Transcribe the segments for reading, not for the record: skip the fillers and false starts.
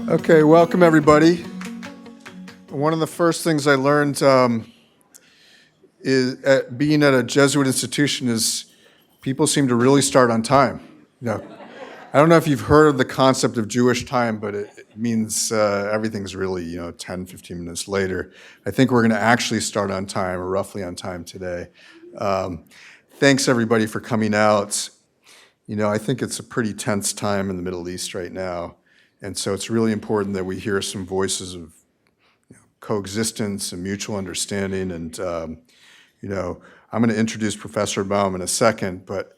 Okay, welcome everybody. One of the first things I learned is being at a Jesuit institution is people seem to really start on time. I don't know if you've heard of the concept of Jewish time, but it means everything's really 10, 15 minutes later. I think we're going to actually start on time, or roughly on time today. Thanks everybody for coming out. I think it's a pretty tense time in the Middle East right now. And so it's really important that we hear some voices of coexistence and mutual understanding. And, I'm going to introduce Professor Baum in a second, but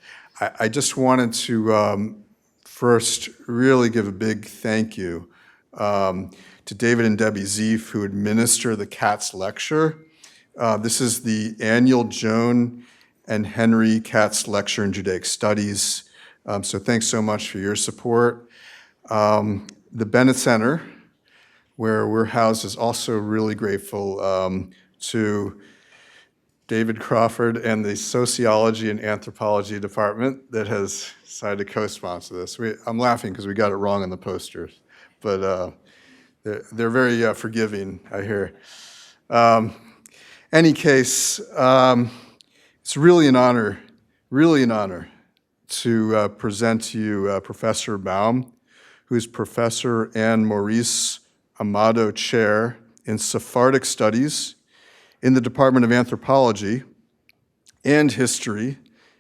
I just wanted to first really give a big thank you to David and Debbie Zeef, who administer the Katz Lecture. This is the annual Joan and Henry Katz Lecture in Judaic Studies. So thanks so much for your support. The Bennett Center, where we're housed, is also really grateful to David Crawford and the Sociology and Anthropology Department that has decided to co-sponsor this. I'm laughing because we got it wrong on the posters, but they're very forgiving, I hear. Any case, it's really an honor to present to you Professor Baum, who's Professor Anne Maurice Amado Chair in Sephardic Studies in the Department of Anthropology and History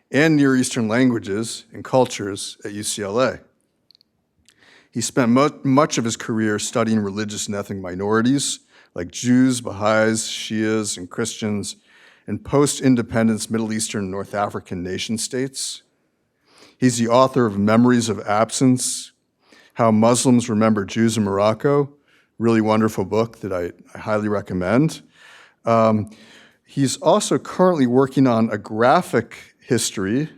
and Near Eastern Languages and Cultures at UCLA. He spent much of his career studying religious and ethnic minorities like Jews, Baha'is, Shias, and Christians in post-independence Middle Eastern and North African nation states. He's the author of Memories of Absence, How Muslims Remember Jews in Morocco, really wonderful book that I highly recommend. He's also currently working on a graphic history,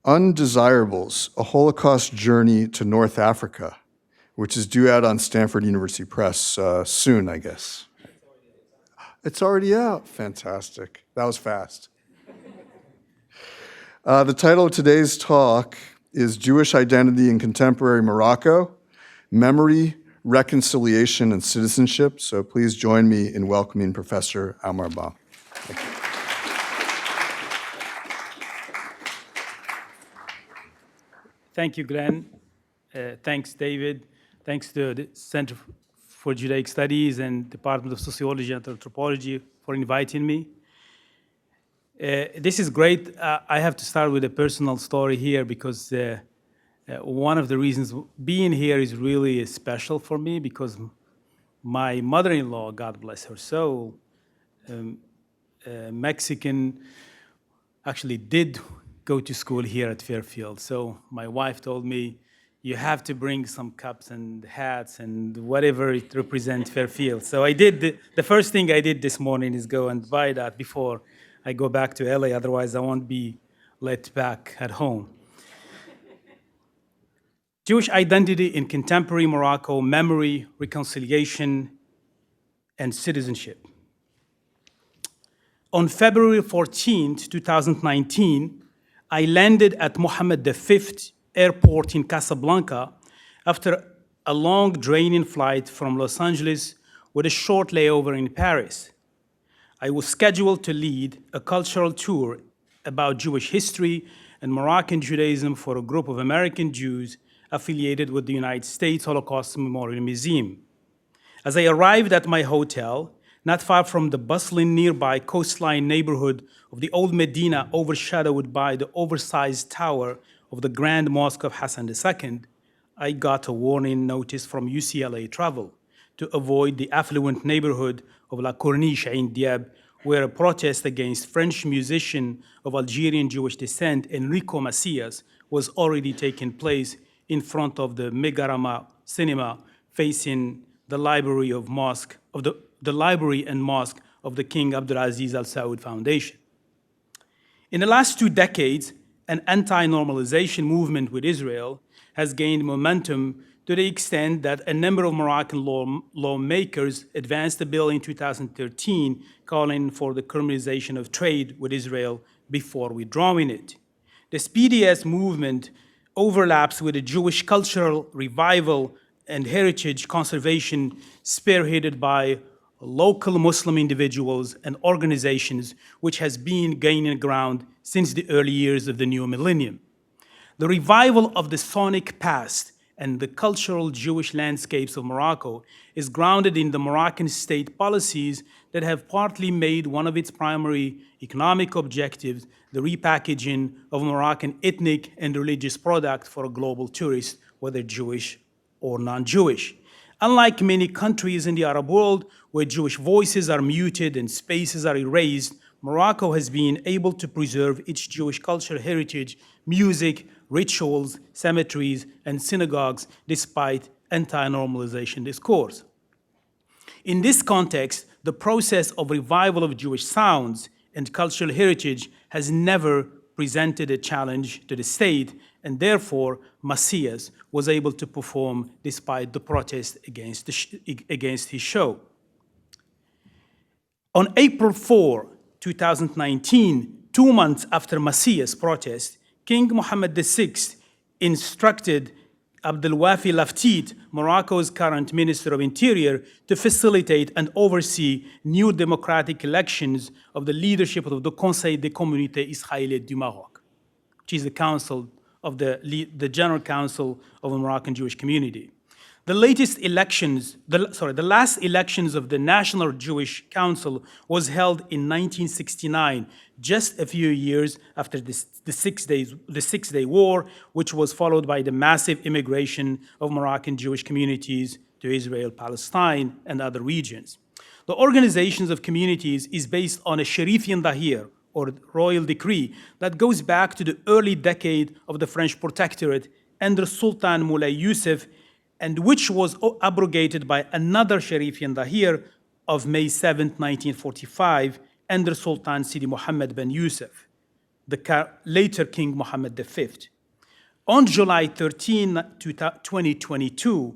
Undesirables, A Holocaust Journey to North Africa, which is due out on Stanford University Press soon, I guess. It's already out. Fantastic. That was fast. The title of today's talk is Jewish Identity in Contemporary Morocco, Memory, Reconciliation, and Citizenship. So please join me in welcoming Professor Amar Baum. Thank you. Thank you, Glenn. Thanks, David. Thanks to the Center for Judaic Studies and Department of Sociology and Anthropology for inviting me. This is great. I have to start with a personal story here because one of the reasons being here is really special for me because my mother-in-law, God bless her soul, Mexican, actually did go to school here at Fairfield. So my wife told me, you have to bring some cups and hats and whatever it represents Fairfield. So I did, the first thing I did this morning is go and buy that before I go back to LA, otherwise I won't be let back at home. Jewish Identity in Contemporary Morocco, Memory, Reconciliation, and Citizenship. On February 14th, 2019, I landed at Mohammed V Airport in Casablanca after a long, draining flight from Los Angeles with a short layover in Paris. I was scheduled to lead a cultural tour about Jewish history and Moroccan Judaism for a group of American Jews affiliated with the United States Holocaust Memorial Museum. As I arrived at my hotel, not far from the bustling nearby coastline neighborhood of the Old Medina, overshadowed by the oversized tower of the Grand Mosque of Hassan II, I got a warning notice from UCLA Travel to avoid the affluent neighborhood of La Corniche in Dieppe, where a protest against French musician of Algerian Jewish descent, Enrico Macias, was already taking place in front of the Megarama cinema facing the library and mosque of the King Abdulaziz Al Saud Foundation. In the last 2 decades, an anti-normalization movement with Israel has gained momentum to the extent that a number of Moroccan lawmakers advanced a bill in 2013 calling for the criminalization of trade with Israel before withdrawing it. This BDS movement overlaps with a Jewish cultural revival and heritage conservation spearheaded by local Muslim individuals and organizations, which has been gaining ground since the early years of the new millennium. The revival of the sonic past and the cultural Jewish landscapes of Morocco is grounded in the Moroccan state policies that have partly made one of its primary economic objectives the repackaging of Moroccan ethnic and religious products for a global tourist, whether Jewish or non-Jewish. Unlike many countries in the Arab world where Jewish voices are muted and spaces are erased, Morocco has been able to preserve its Jewish cultural heritage, music, rituals, cemeteries, and synagogues despite anti-normalization discourse. In this context, the process of revival of Jewish sounds and cultural heritage has never presented a challenge to the state, and therefore Macias was able to perform despite the protest against his show. On April 4, 2019, 2 months after Macias' protest, King Mohammed VI instructed Abdelwafi Laftit, Morocco's current Minister of Interior, to facilitate and oversee new democratic elections of the leadership of the Conseil des Communautés Israéliennes du Maroc, which is the council of the General Council of the Moroccan Jewish community. The last elections of the National Jewish Council was held in 1969, just a few years after the Six-Day War, which was followed by the massive immigration of Moroccan Jewish communities to Israel, Palestine, and other regions. The organizations of communities is based on a Sharifian Dahir, or royal decree, that goes back to the early decade of the French protectorate under Sultan Moulay Youssef, and which was abrogated by another Sharifian Dahir of May 7, 1945, under Sultan Sidi Mohammed ben Youssef, the later King Mohammed V. On July 13, 2022,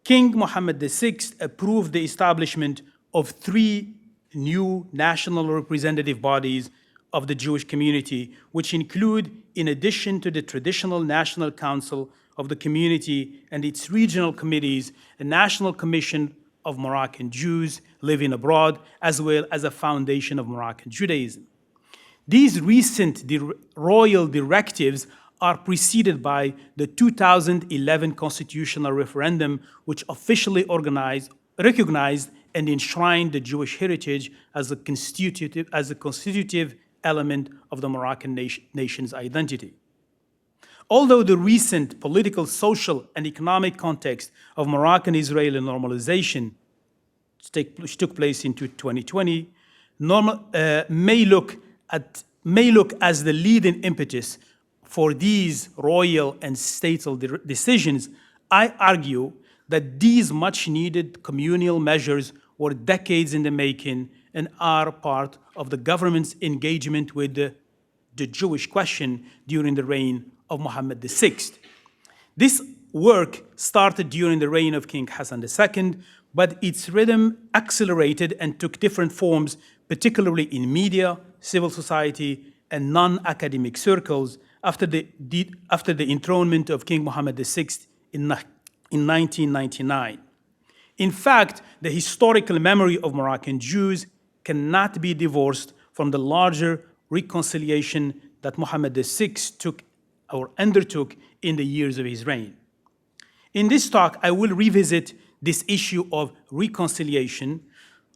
King Mohammed VI approved the establishment of 3 new national representative bodies of the Jewish community, which include, in addition to the traditional National Council of the community and its regional committees, a National Commission of Moroccan Jews living abroad, as well as a Foundation of Moroccan Judaism. These recent royal directives are preceded by the 2011 constitutional referendum, which officially recognized and enshrined the Jewish heritage as a constitutive element of the Moroccan nation's identity. Although the recent political, social, and economic context of Moroccan-Israeli normalization, which took place in 2020, may look as the leading impetus for these royal and statal decisions, I argue that these much-needed communal measures were decades in the making and are part of the government's engagement with the Jewish question during the reign of Mohammed VI. This work started during the reign of King Hassan II, but its rhythm accelerated and took different forms, particularly in media, civil society, and non-academic circles after the enthronement of King Mohammed VI in 1999. In fact, the historical memory of Moroccan Jews cannot be divorced from the larger reconciliation that Mohammed VI undertook in the years of his reign. In this talk, I will revisit this issue of reconciliation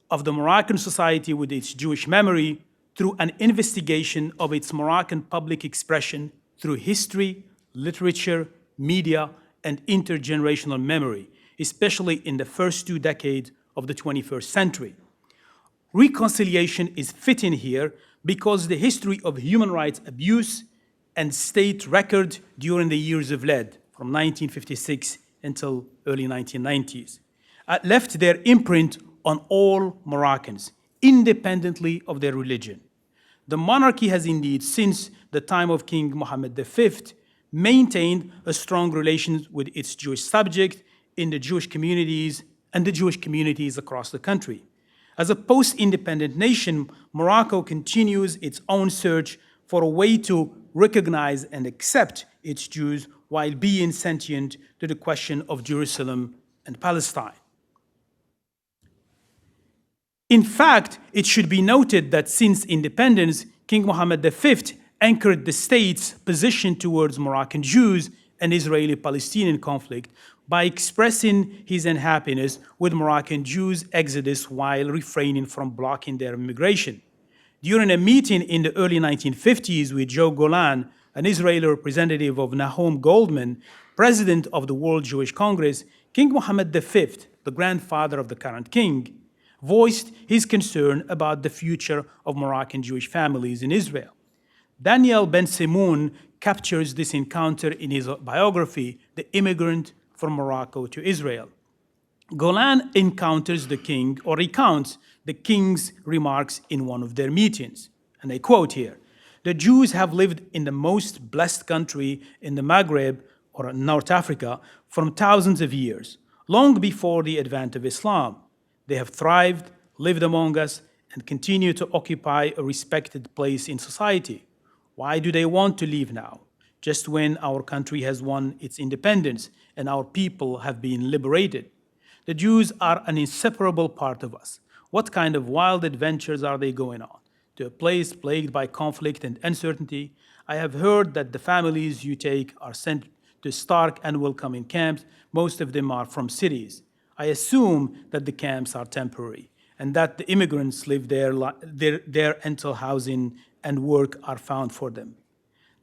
of the Moroccan society with its Jewish memory through an investigation of its Moroccan public expression through history, literature, media, and intergenerational memory, especially in the first 2 decades of the 21st century. Reconciliation is fitting here because the history of human rights abuse and state record during the years of lead, from 1956 until early 1990s, left their imprint on all Moroccans, independently of their religion. The monarchy has indeed, since the time of King Mohammed V, maintained a strong relation with its Jewish subject in the Jewish communities and the Jewish communities across the country. As a post-independent nation, Morocco continues its own search for a way to recognize and accept its Jews while being sentient to the question of Jerusalem and Palestine. In fact, it should be noted that since independence, King Mohammed V anchored the state's position towards Moroccan Jews and Israeli-Palestinian conflict by expressing his unhappiness with Moroccan Jews' exodus while refraining from blocking their immigration. During a meeting in the early 1950s with Joe Golan, an Israeli representative of Nahum Goldman, president of the World Jewish Congress, King Mohammed V, the grandfather of the current king, voiced his concern about the future of Moroccan Jewish families in Israel. Daniel Ben-Simoun captures this encounter in his biography, The Immigrant from Morocco to Israel. Golan encounters the king, or recounts the king's remarks in one of their meetings. And I quote here, "The Jews have lived in the most blessed country in the Maghreb, or North Africa, for thousands of years, long before the advent of Islam. They have thrived, lived among us, and continue to occupy a respected place in society. Why do they want to leave now, just when our country has won its independence and our people have been liberated? The Jews are an inseparable part of us. What kind of wild adventures are they going on? To a place plagued by conflict and uncertainty? I have heard that the families you take are sent to stark and welcoming camps. Most of them are from cities. I assume that the camps are temporary and that the immigrants live there until housing and work are found for them.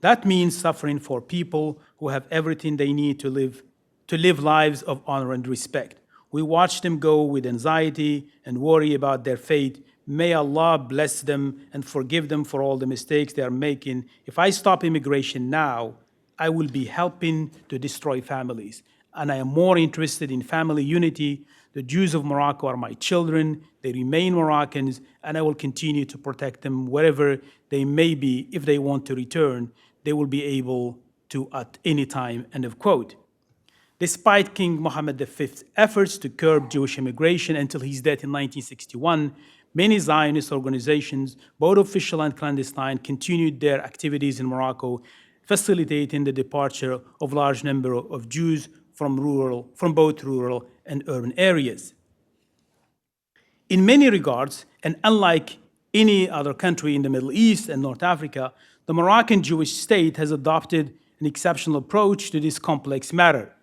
That means suffering for people who have everything they need to live lives of honor and respect. We watch them go with anxiety and worry about their fate. May Allah bless them and forgive them for all the mistakes they are making. If I stop immigration now, I will be helping to destroy families. And I am more interested in family unity. The Jews of Morocco are my children. They remain Moroccans, and I will continue to protect them wherever they may be. If they want to return, they will be able to at any time," end of quote. Despite King Mohammed V's efforts to curb Jewish immigration until his death in 1961, many Zionist organizations, both official and clandestine, continued their activities in Morocco, facilitating the departure of large number of Jews from both rural and urban areas. In many regards, and unlike any other country in the Middle East and North Africa, the Moroccan Jewish state has adopted an exceptional approach to this complex matter.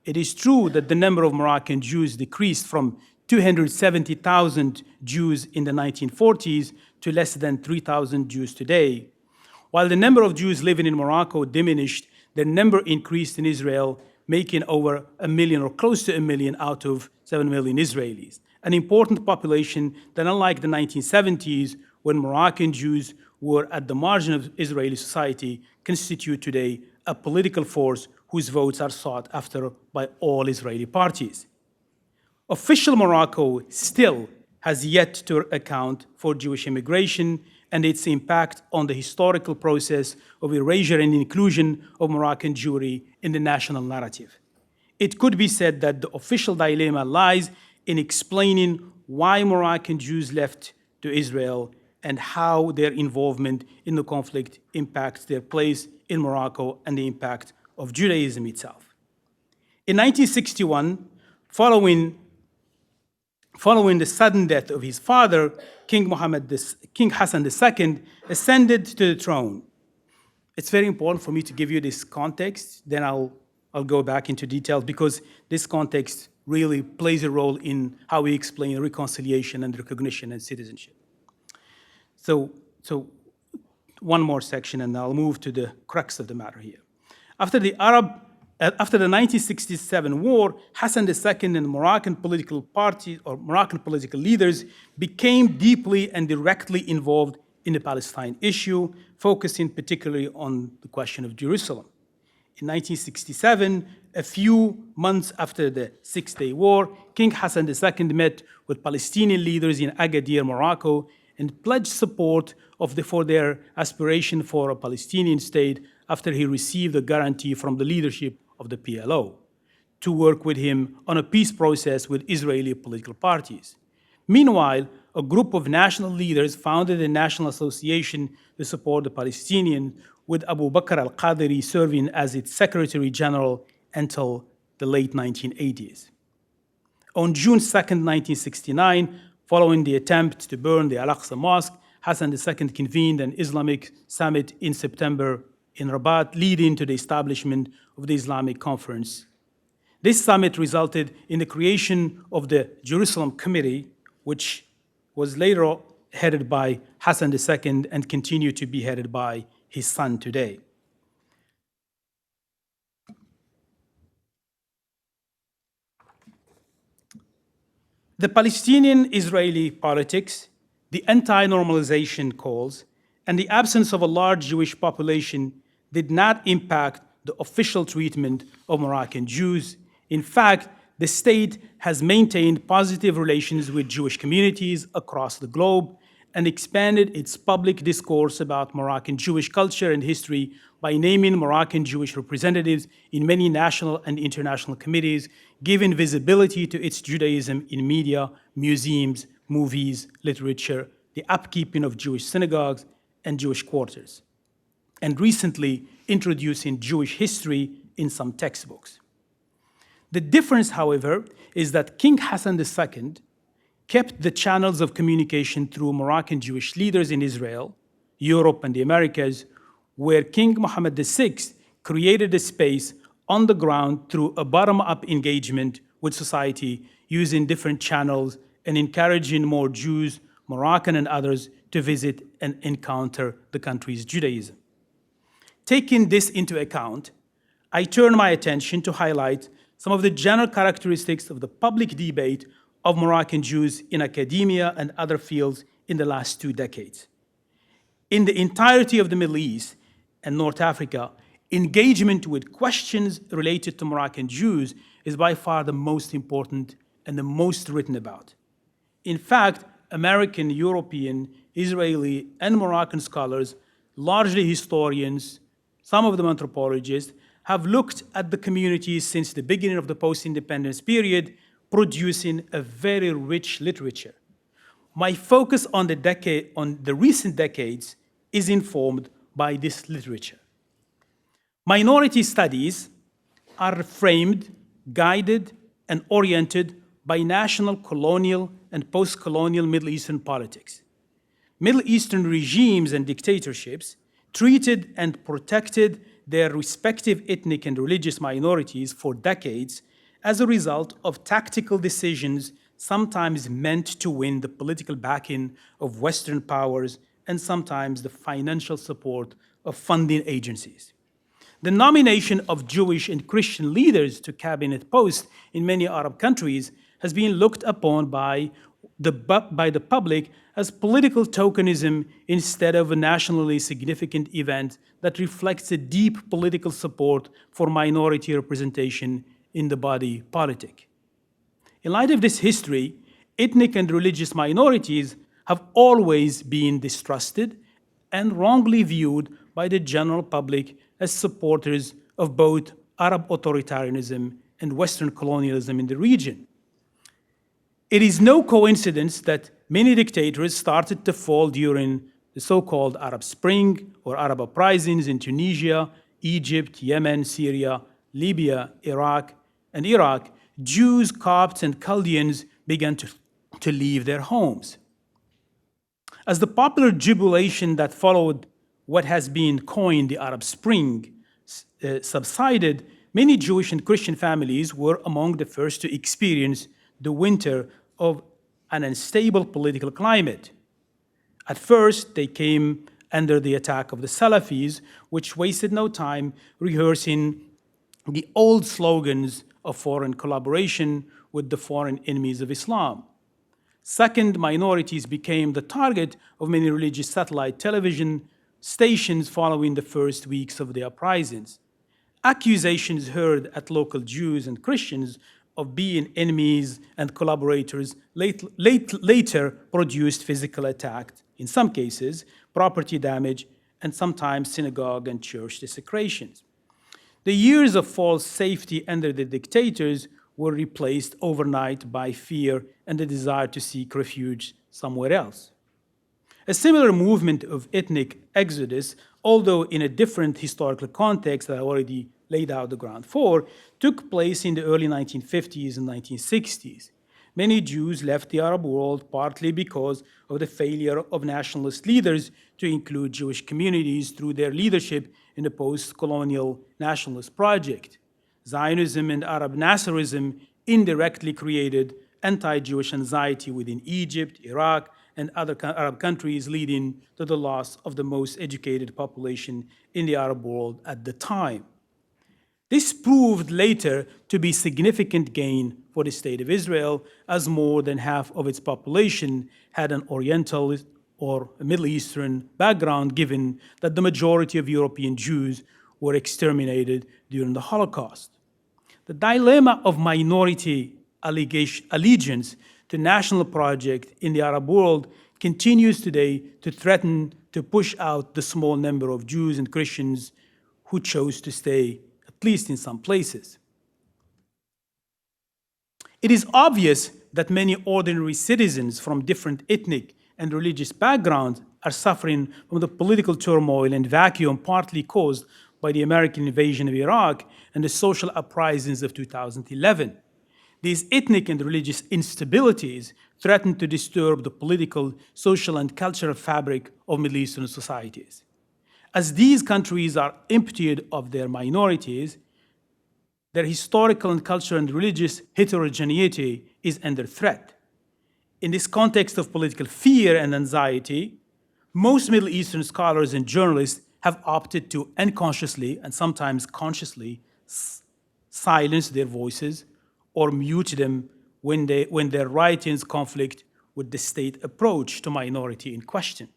It is true that the number of Moroccan Jews decreased from 270,000 Jews in the 1940s to less than 3,000 Jews today. While the number of Jews living in Morocco diminished, their number increased in Israel, making over 1 million or close to 1 million out of 7 million Israelis. An important population that, unlike the 1970s, when Moroccan Jews were at the margin of Israeli society, constitute today a political force whose votes are sought after by all Israeli parties. Official Morocco still has yet to account for Jewish immigration and its impact on the historical process of erasure and inclusion of Moroccan Jewry in the national narrative. It could be said that the official dilemma lies in explaining why Moroccan Jews left to Israel and how their involvement in the conflict impacts their place in Morocco and the impact of Judaism itself. In 1961, following the sudden death of his father, King Hassan II ascended to the throne. It's very important for me to give you this context, then I'll go back into details because this context really plays a role in how we explain reconciliation and recognition and citizenship. So one more section and I'll move to the crux of the matter here. After the 1967 war, Hassan II and Moroccan political parties or Moroccan political leaders became deeply and directly involved in the Palestine issue, focusing particularly on the question of Jerusalem. In 1967, a few months after the Six-Day War, King Hassan II met with Palestinian leaders in Agadir, Morocco, and pledged support for their aspiration for a Palestinian state after he received a guarantee from the leadership of the PLO to work with him on a peace process with Israeli political parties. Meanwhile, a group of national leaders founded a national association to support the Palestinians, with Abu Bakr al-Qadiri serving as its Secretary General until the late 1980s. On June 2nd, 1969, following the attempt to burn the Al-Aqsa Mosque, Hassan II convened an Islamic summit in September in Rabat, leading to the establishment of the Islamic Conference. This summit resulted in the creation of the Jerusalem Committee, which was later headed by Hassan II and continued to be headed by his son today. The Palestinian-Israeli politics, the anti-normalization calls, and the absence of a large Jewish population did not impact the official treatment of Moroccan Jews. In fact, the state has maintained positive relations with Jewish communities across the globe and expanded its public discourse about Moroccan Jewish culture and history by naming Moroccan Jewish representatives in many national and international committees, giving visibility to its Judaism in media, museums, movies, literature, the upkeeping of Jewish synagogues and Jewish quarters, and recently introducing Jewish history in some textbooks. The difference, however, is that King Hassan II kept the channels of communication through Moroccan Jewish leaders in Israel, Europe, and the Americas, where King Mohammed VI created a space on the ground through a bottom-up engagement with society using different channels and encouraging more Jews, Moroccan and others, to visit and encounter the country's Judaism. Taking this into account, I turn my attention to highlight some of the general characteristics of the public debate of Moroccan Jews in academia and other fields in the last 2 decades. In the entirety of the Middle East and North Africa, engagement with questions related to Moroccan Jews is by far the most important and the most written about. In fact, American, European, Israeli, and Moroccan scholars, largely historians, some of them anthropologists, have looked at the communities since the beginning of the post-independence period, producing a very rich literature. My focus on the recent decades is informed by this literature. Minority studies are framed, guided, and oriented by national, colonial, and post-colonial Middle Eastern politics. Middle Eastern regimes and dictatorships treated and protected their respective ethnic and religious minorities for decades as a result of tactical decisions sometimes meant to win the political backing of Western powers and sometimes the financial support of funding agencies. The nomination of Jewish and Christian leaders to cabinet posts in many Arab countries has been looked upon by the public as political tokenism instead of a nationally significant event that reflects a deep political support for minority representation in the body politic. In light of this history, ethnic and religious minorities have always been distrusted and wrongly viewed by the general public as supporters of both Arab authoritarianism and Western colonialism in the region. It is no coincidence that many dictators started to fall during the so-called Arab Spring or Arab uprisings in Tunisia, Egypt, Yemen, Syria, Libya, Iraq, and Iraq. Jews, Copts, and Chaldeans began to leave their homes. As the popular jubilation that followed what has been coined the Arab Spring subsided, many Jewish and Christian families were among the first to experience the winter of an unstable political climate. At first, they came under the attack of the Salafis, which wasted no time rehearsing the old slogans of foreign collaboration with the foreign enemies of Islam. Second, minorities became the target of many religious satellite television stations following the first weeks of the uprisings. Accusations heard at local Jews and Christians of being enemies and collaborators later produced physical attacks, in some cases, property damage, and sometimes synagogue and church desecrations. The years of false safety under the dictators were replaced overnight by fear and the desire to seek refuge somewhere else. A similar movement of ethnic exodus, although in a different historical context that I already laid out the ground for, took place in the early 1950s and 1960s. Many Jews left the Arab world partly because of the failure of nationalist leaders to include Jewish communities through their leadership in the post-colonial nationalist project. Zionism and Arab Nasserism indirectly created anti-Jewish anxiety within Egypt, Iraq, and other Arab countries, leading to the loss of the most educated population in the Arab world at the time. This proved later to be significant gain for the State of Israel, as more than half of its population had an Oriental or a Middle Eastern background, given that the majority of European Jews were exterminated during the Holocaust. The dilemma of minority allegiance to national project in the Arab world continues today to threaten to push out the small number of Jews and Christians who chose to stay, at least in some places. It is obvious that many ordinary citizens from different ethnic and religious backgrounds are suffering from the political turmoil and vacuum partly caused by the American invasion of Iraq and the social uprisings of 2011. These ethnic and religious instabilities threaten to disturb the political, social, and cultural fabric of Middle Eastern societies. As these countries are emptied of their minorities, their historical and cultural and religious heterogeneity is under threat. In this context of political fear and anxiety, most Middle Eastern scholars and journalists have opted to unconsciously and sometimes consciously silence their voices or mute them when their writings conflict with the state approach to minority in question.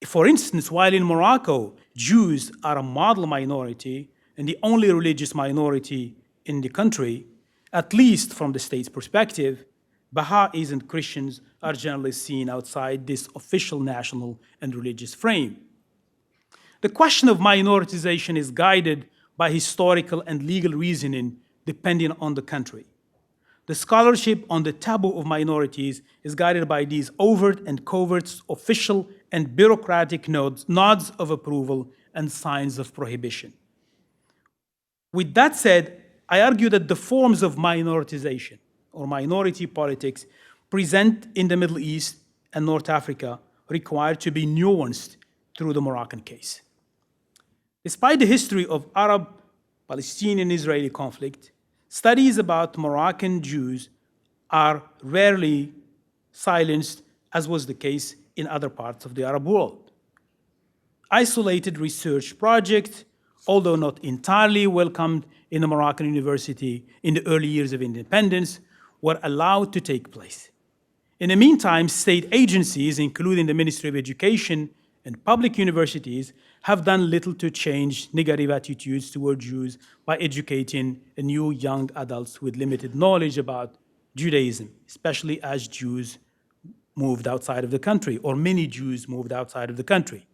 For instance, while in Morocco, Jews are a model minority and the only religious minority in the country, at least from the state's perspective, Baha'is and Christians are generally seen outside this official national and religious frame. The question of minoritization is guided by historical and legal reasoning depending on the country. The scholarship on the taboo of minorities is guided by these overt and covert official and bureaucratic nods of approval and signs of prohibition. With that said, I argue that the forms of minoritization or minority politics present in the Middle East and North Africa require to be nuanced through the Moroccan case. Despite the history of Arab, Palestinian-Israeli conflict, studies about Moroccan Jews are rarely silenced, as was the case in other parts of the Arab world. Isolated research projects, although not entirely welcomed in a Moroccan university in the early years of independence, were allowed to take place. In the meantime, state agencies, including the Ministry of Education and public universities, have done little to change negative attitudes toward Jews by educating new young adults with limited knowledge about Judaism, especially as Jews moved outside of the country, or many Jews moved outside of the country.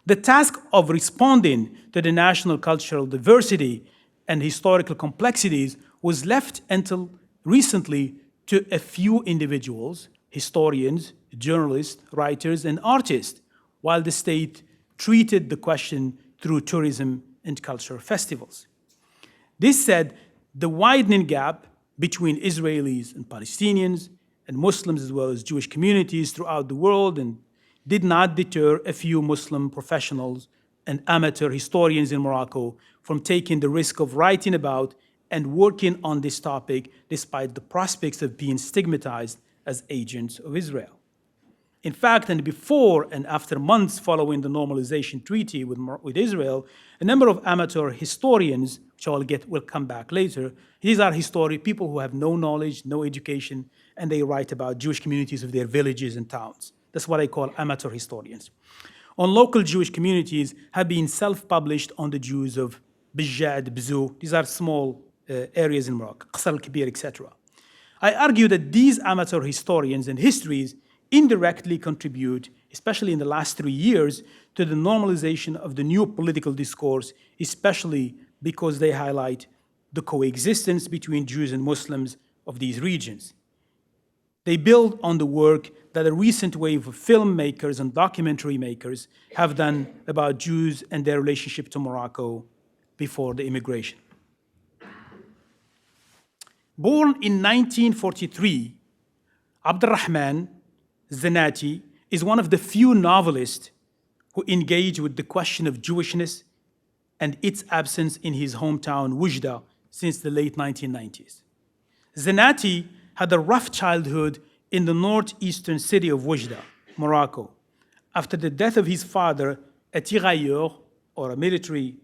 The task of responding to the national cultural diversity and historical complexities was left until recently to a few individuals, historians, journalists, writers, and artists, while the state treated the question through tourism and cultural festivals. This said, the widening gap between Israelis and Palestinians and Muslims as well as Jewish communities throughout the world and did not deter a few Muslim professionals and amateur historians in Morocco from taking the risk of writing about and working on this topic despite the prospects of being stigmatized as agents of Israel. In fact, and before and after months following the normalization treaty with Israel, a number of amateur historians, which will come back later, these are people who have no knowledge, no education, and they write about Jewish communities of their villages and towns. That's what I call amateur historians. On local Jewish communities have been self-published on the Jews of Bijad, Bzou. These are small areas in Morocco, Qasr al-Kibir, etc. I argue that these amateur historians and histories indirectly contribute, especially in the last 3 years, to the normalization of the new political discourse, especially because they highlight the coexistence between Jews and Muslims of these regions. They build on the work that a recent wave of filmmakers and documentary makers have done about Jews and their relationship to Morocco before the immigration. Born in 1943, Abdurrahman Zenati is one of the few novelists who engage with the question of Jewishness and its absence in his hometown, Wujda, since the late 1990s. Zenati had a rough childhood in the northeastern city of Wujda, Morocco. After the death of his father, a tirailleur, or a military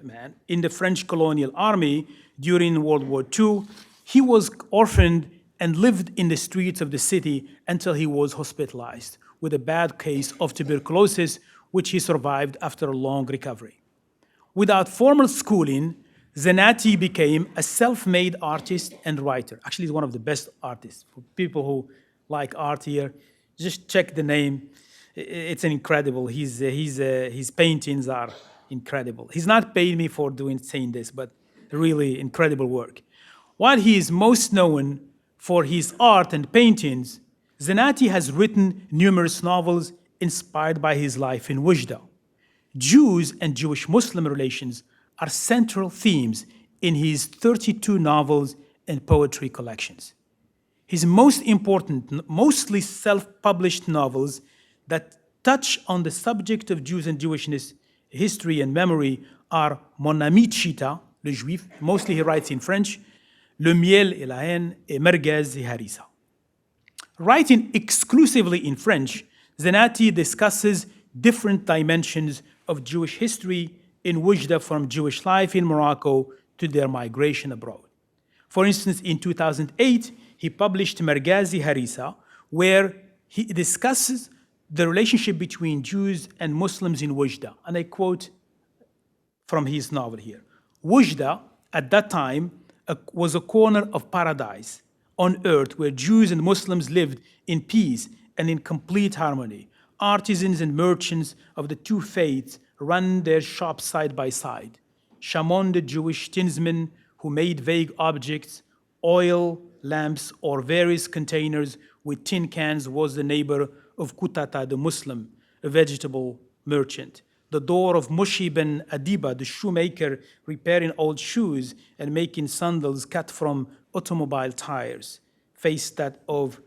man, in the French colonial army during World War II, he was orphaned and lived in the streets of the city until he was hospitalized with a bad case of tuberculosis, which he survived after a long recovery. Without formal schooling, Zenati became a self-made artist and writer. Actually, he's one of the best artists. For people who like art here, just check the name. It's incredible. His paintings are incredible. He's not paid me for saying this, but really incredible work. While he is most known for his art and paintings, Zenati has written numerous novels inspired by his life in Wujda. Jews and Jewish-Muslim relations are central themes in his 32 novels and poetry collections. His most important, mostly self-published novels that touch on the subject of Jews and Jewishness, history and memory are Mon ami Chita, le Juif, mostly he writes in French, Le miel et la haine, et Merguez et Harissa. Writing exclusively in French, Zenati discusses different dimensions of Jewish history in Wujda, from Jewish life in Morocco to their migration abroad. For instance, in 2008, he published Merguez et Harissa, where he discusses the relationship between Jews and Muslims in Wujda. And I quote from his novel here. Wujda, at that time, was a corner of paradise on earth where Jews and Muslims lived in peace and in complete harmony. Artisans and merchants of the two faiths ran their shops side by side. Shamon, the Jewish tinsman who made vague objects, oil lamps, or various containers with tin cans, was the neighbor of Kutata, the Muslim, a vegetable merchant. The door of Mushi ben Adiba, the shoemaker, repairing old shoes and making sandals cut from automobile tires, faced that of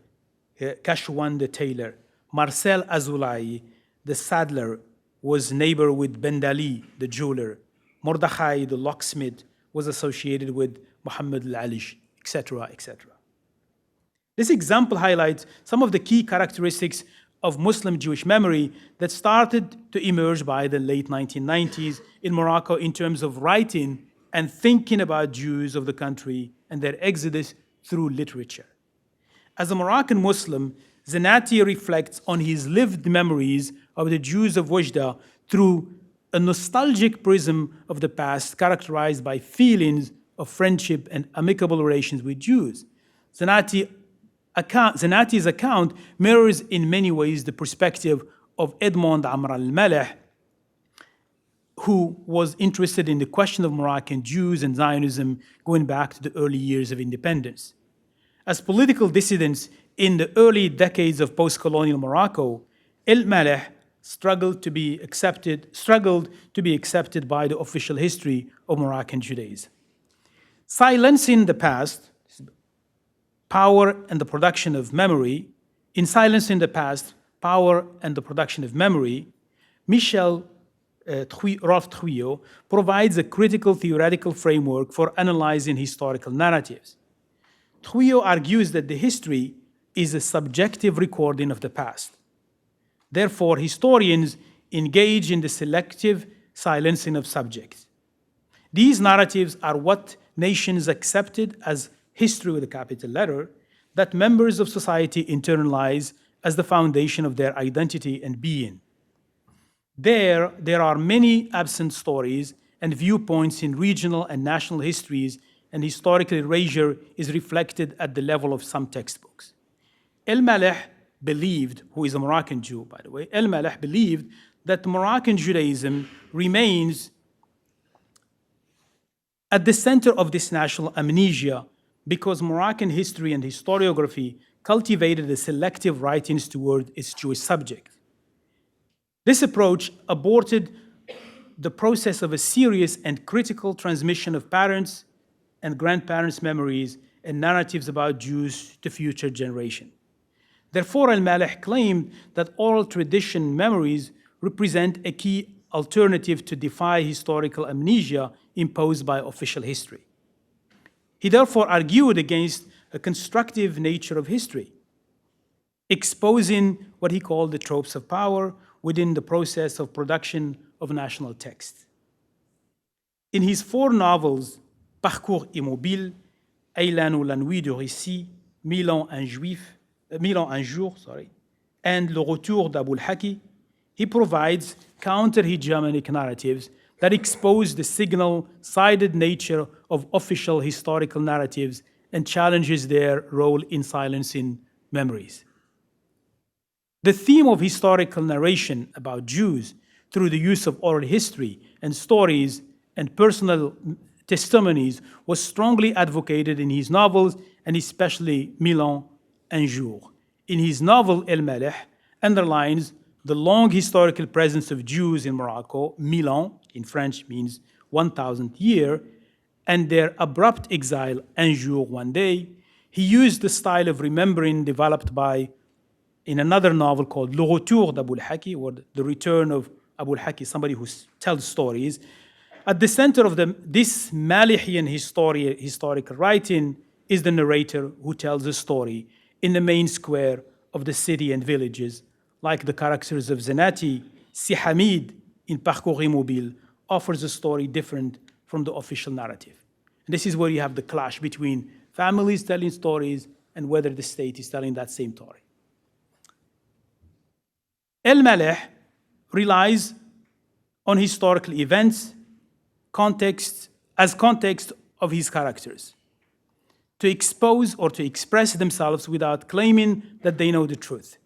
Kashwan, the tailor. Marcel Azulai, the saddler, was neighbor with Bendali, the jeweler. Mordechai, the locksmith, was associated with Muhammad al-Alish, etc., etc. This example highlights some of the key characteristics of Muslim-Jewish memory that started to emerge by the late 1990s in Morocco in terms of writing and thinking about Jews of the country and their exodus through literature. As a Moroccan Muslim, Zenati reflects on his lived memories of the Jews of Wujda through a nostalgic prism of the past characterized by feelings of friendship and amicable relations with Jews. Zenati's account mirrors in many ways the perspective of Edmond Amr al-Maleh, who was interested in the question of Moroccan Jews and Zionism going back to the early years of independence. As political dissidents in the early decades of post-colonial Morocco, al-Maleh struggled to be accepted by the official history of Moroccan Judaism. Silencing the past, power and the production of memory. In Silencing the Past, Power and the Production of Memory, Michel Rolf Trouillot provides a critical theoretical framework for analyzing historical narratives. Trouillot argues that the history is a subjective recording of the past. Therefore, historians engage in the selective silencing of subjects. These narratives are what nations accepted as history with a capital letter, that members of society internalize as the foundation of their identity and being. There are many absent stories and viewpoints in regional and national histories, and historical erasure is reflected at the level of some textbooks. El-Maleh believed, who is a Moroccan Jew, by the way, El-Maleh believed that Moroccan Judaism remains at the center of this national amnesia because Moroccan history and historiography cultivated a selective writings toward its Jewish subject. This approach aborted the process of a serious and critical transmission of parents' and grandparents' memories and narratives about Jews to future generations. Therefore, al-Malih claimed that oral tradition memories represent a key alternative to defy historical amnesia imposed by official history. He therefore argued against a constructive nature of history, exposing what he called the tropes of power within the process of production of national text. In his 4 novels, Parcours immobile, Aylan ou la nuit du récit, Mille ans un jour, and Le Retour d'Abul Haki, he provides counter-hegemonic narratives that expose the signal-sided nature of official historical narratives and challenges their role in silencing memories. The theme of historical narration about Jews through the use of oral history and stories and personal testimonies was strongly advocated in his novels, and especially Mille ans un jour. In his novel, al-Malih underlines the long historical presence of Jews in Morocco, Mille ans in French means 1,000 year, and their abrupt exile, un jour, one day. He used the style of remembering developed by, in another novel called Le Retour d'Abul Haki, or The Return of Abul Haki, somebody who tells stories. At the center of this Malihian historical writing is the narrator who tells a story in the main square of the city and villages, like the characters of Zenati. Si Hamid in Parcours immobile offers a story different from the official narrative. And this is where you have the clash between families telling stories and whether the state is telling that same story. al-Malih relies on historical events, context of his characters, to expose or to express themselves without claiming that they know the truth.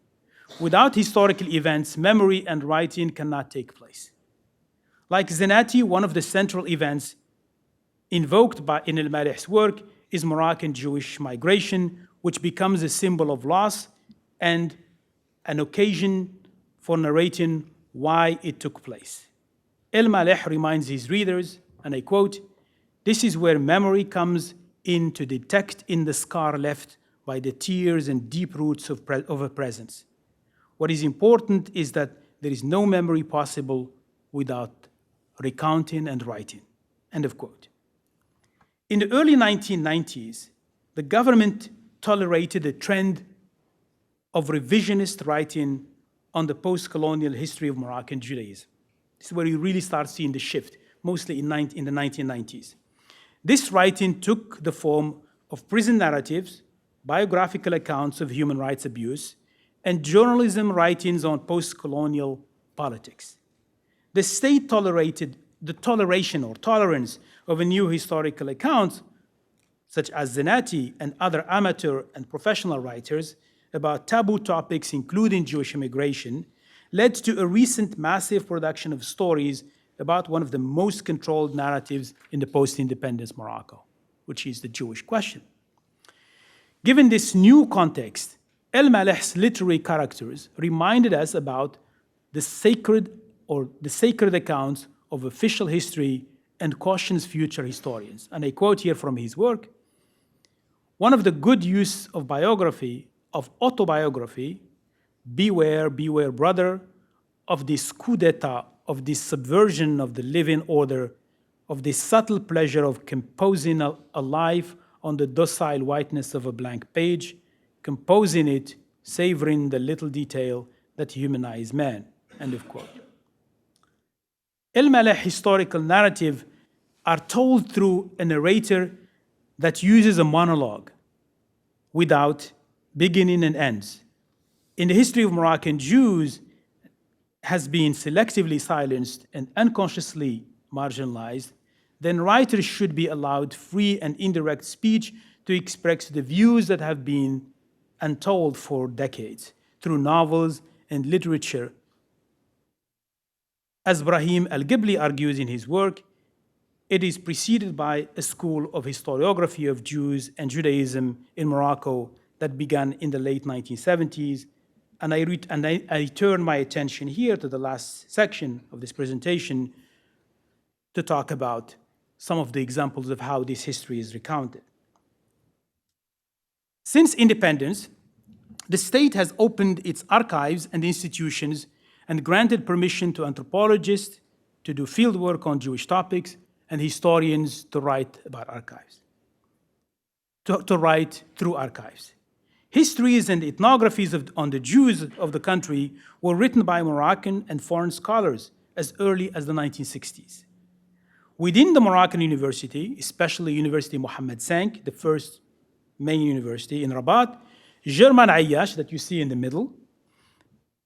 Without historical events, memory and writing cannot take place. Like Zenati, one of the central events invoked in al-Malih's work is Moroccan Jewish migration, which becomes a symbol of loss and an occasion for narrating why it took place. Al-Malih reminds his readers, and I quote, "This is where memory comes in to detect in the scar left by the tears and deep roots of a presence. What is important is that there is no memory possible without recounting and writing." End of quote. In the early 1990s, the government tolerated a trend of revisionist writing on the post-colonial history of Moroccan Judaism. This is where you really start seeing the shift, mostly in the 1990s. This writing took the form of prison narratives, biographical accounts of human rights abuse, and journalism writings on post-colonial politics. The state tolerated the toleration or tolerance of a new historical account, such as Zenati and other amateur and professional writers about taboo topics, including Jewish immigration, led to a recent massive production of stories about one of the most controlled narratives in the post-independence Morocco, which is the Jewish question. Given this new context, al-Malih's literary characters reminded us about the sacred accounts of official history and cautions future historians. And I quote here from his work, "One of the good use of biography, of autobiography, beware, beware, brother, of this coup d'etat, of this subversion of the living order, of this subtle pleasure of composing a life on the docile whiteness of a blank page, composing it, savoring the little detail that humanize man." End of quote. Al-Malih historical narrative are told through a narrator that uses a monologue without beginning and ends. In the history of Moroccan Jews, has been selectively silenced and unconsciously marginalized, then writers should be allowed free and indirect speech to express the views that have been untold for decades through novels and literature. As Brahim al-Ghibli argues in his work, it is preceded by a school of historiography of Jews and Judaism in Morocco that began in the late 1970s. And I turn my attention here to the last section of this presentation to talk about some of the examples of how this history is recounted. Since independence, the state has opened its archives and institutions and granted permission to anthropologists to do fieldwork on Jewish topics and historians to write about archives, to write through archives. Histories and ethnographies on the Jews of the country were written by Moroccan and foreign scholars as early as the 1960s. Within the Moroccan university, especially University Mohammed V, the first main university in Rabat, German Ayyash, that you see in the middle,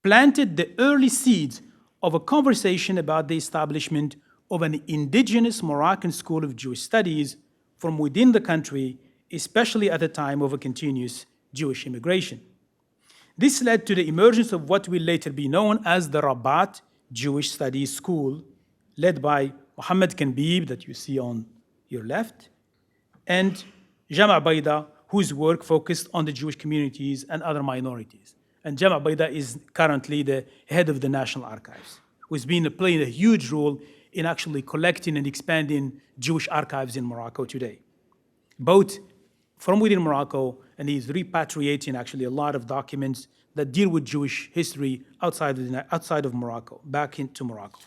planted the early seeds of a conversation about the establishment of an indigenous Moroccan school of Jewish studies from within the country, especially at a time of a continuous Jewish immigration. This led to the emergence of what will later be known as the Rabat Jewish Studies School, led by Mohammed Kanbib, that you see on your left, and Jama' Baida, whose work focused on the Jewish communities and other minorities. And Jama' Baida is currently the head of the National Archives, who has been playing a huge role in actually collecting and expanding Jewish archives in Morocco today, both from within Morocco, and he's repatriating actually a lot of documents that deal with Jewish history outside of Morocco, back into Morocco.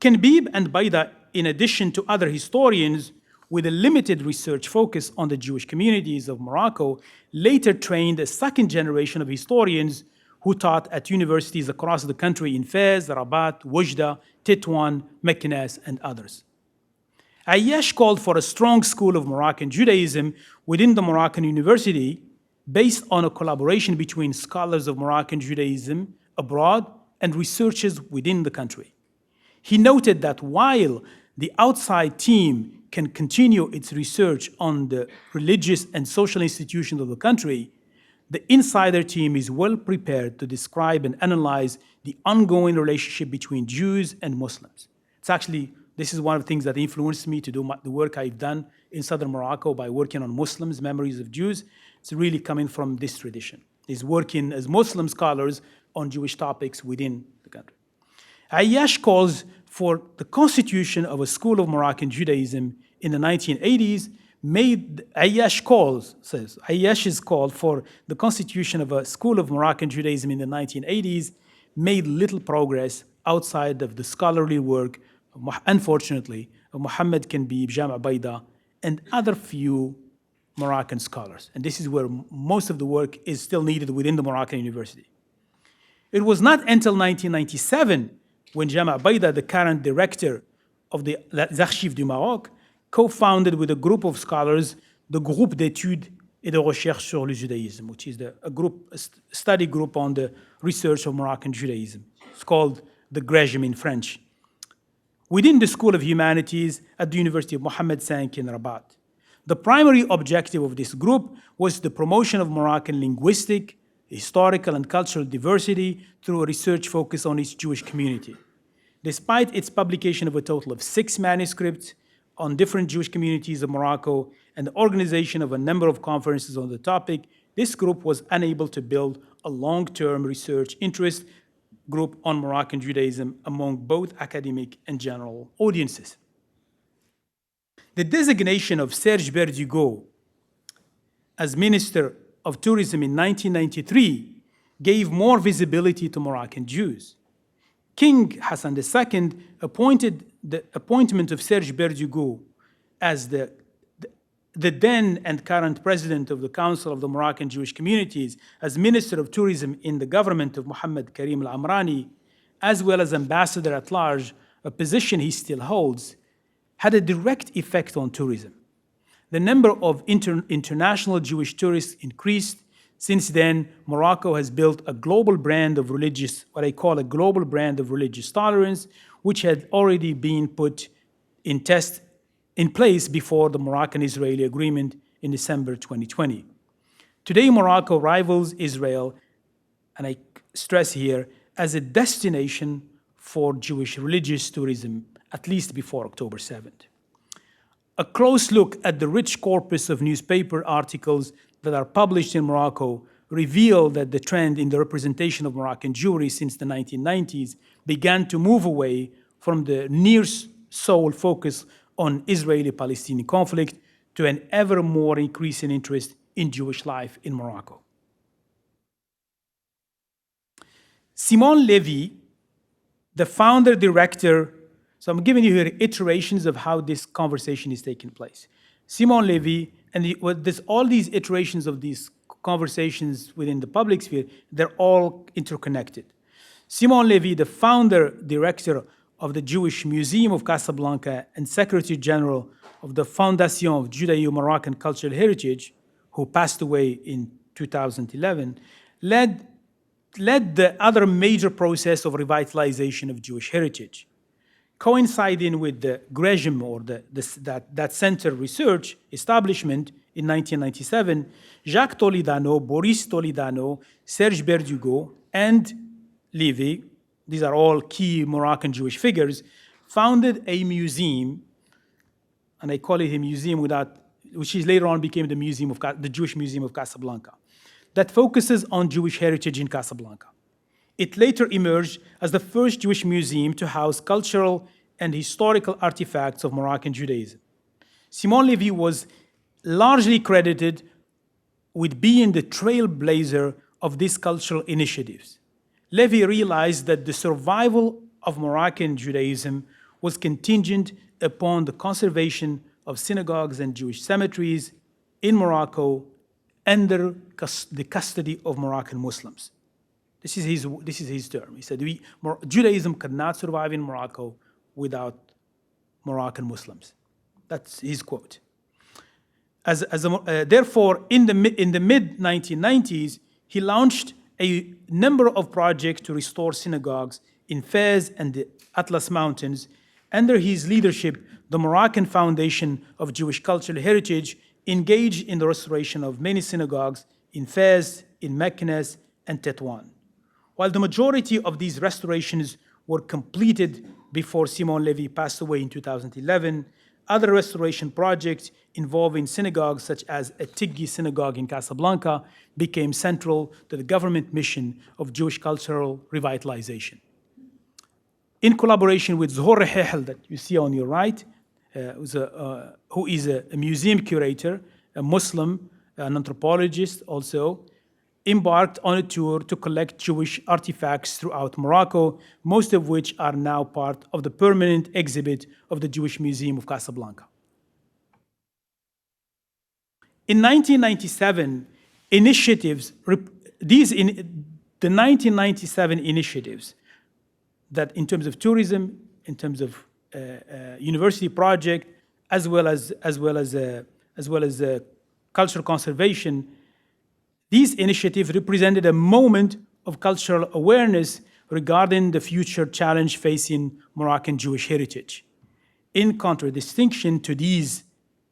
Kanbib and Baida, in addition to other historians with a limited research focus on the Jewish communities of Morocco, later trained a second generation of historians who taught at universities across the country in Fez, Rabat, Oujda, Tétouan, Meknes, and others. Ayyash called for a strong school of Moroccan Judaism within the Moroccan university based on a collaboration between scholars of Moroccan Judaism abroad and researchers within the country. He noted that while the outside team can continue its research on the religious and social institutions of the country, the insider team is well prepared to describe and analyze the ongoing relationship between Jews and Muslims. This is one of the things that influenced me to do the work I've done in southern Morocco by working on Muslims, memories of Jews. It's really coming from this tradition. Is working as Muslim scholars on Jewish topics within the country. Ayyash calls for the constitution of a school of Moroccan Judaism in the 1980s. Ayyash's call for the constitution of a school of Moroccan Judaism in the 1980s made little progress outside of the scholarly work, unfortunately, of Mohammed Kanbib, Jama' Baida, and other few Moroccan scholars. And this is where most of the work is still needed within the Moroccan university. It was not until 1997 when Jama' Baida, the current director of the Archives du Maroc, co-founded with a group of scholars the Groupe d'études et de recherche sur le judaïsme, which is a study group on the research of Moroccan Judaism. It's called the GREJM in French, within the School of Humanities at the University of Mohammed V in Rabat. The primary objective of this group was the promotion of Moroccan linguistic, historical, and cultural diversity through a research focus on its Jewish community. Despite its publication of a total of 6 manuscripts on different Jewish communities of Morocco and the organization of a number of conferences on the topic, this group was unable to build a long-term research interest group on Moroccan Judaism among both academic and general audiences. The designation of Serge Berdugo as Minister of Tourism in 1993 gave more visibility to Moroccan Jews. King Hassan II appointed the appointment of Serge Berdugo as the then and current president of the Council of the Moroccan Jewish Communities as Minister of Tourism in the government of Mohammed Karim al-Amrani, as well as ambassador at large, a position he still holds, had a direct effect on tourism. The number of international Jewish tourists increased. Since then, Morocco has built a global brand of what I call a global brand of religious tolerance, which had already been put in place before the Moroccan-Israeli agreement in December 2020. Today, Morocco rivals Israel, and I stress here, as a destination for Jewish religious tourism, at least before October 7th. A close look at the rich corpus of newspaper articles that are published in Morocco reveal that the trend in the representation of Moroccan Jewry since the 1990s began to move away from the near sole focus on Israeli-Palestinian conflict to an ever more increasing interest in Jewish life in Morocco. Simon Levy, the founder director, so I'm giving you here iterations of how this conversation is taking place. Simon Levy, and all these iterations of these conversations within the public sphere, they're all interconnected. Simon Levy, the founder director of the Jewish Museum of Casablanca and Secretary General of the Fondation of Judeo-Moroccan Cultural Heritage, who passed away in 2011, led the other major process of revitalization of Jewish heritage. Coinciding with the GREGIM, or that center research establishment in 1997, Jacques Toledano, Boris Toledano, Serge Berdugo, and Levy, these are all key Moroccan Jewish figures, founded a museum, and I call it a museum which later on became the Jewish Museum of Casablanca, that focuses on Jewish heritage in Casablanca. It later emerged as the first Jewish museum to house cultural and historical artifacts of Moroccan Judaism. Simon Levy was largely credited with being the trailblazer of these cultural initiatives. Levy realized that the survival of Moroccan Judaism was contingent upon the conservation of synagogues and Jewish cemeteries in Morocco under the custody of Moroccan Muslims. This is his term. He said, Judaism could not survive in Morocco without Moroccan Muslims. That's his quote. Therefore, in the mid-1990s, he launched a number of projects to restore synagogues in Fez and the Atlas Mountains. Under his leadership, the Moroccan Foundation of Jewish Cultural Heritage engaged in the restoration of many synagogues in Fez, in Meknes, and Tétouan. While the majority of these restorations were completed before Simon Levy passed away in 2011, other restoration projects involving synagogues, such as a Tiggi synagogue in Casablanca, became central to the government mission of Jewish cultural revitalization. In collaboration with Zohor Rehehl, that you see on your right, who is a museum curator, a Muslim, an anthropologist also, embarked on a tour to collect Jewish artifacts throughout Morocco, most of which are now part of the permanent exhibit of the Jewish Museum of Casablanca. In 1997, the 1997 initiatives that in terms of tourism, in terms of university project, as well as cultural conservation, these initiatives represented a moment of cultural awareness regarding the future challenge facing Moroccan Jewish heritage. In contradistinction to these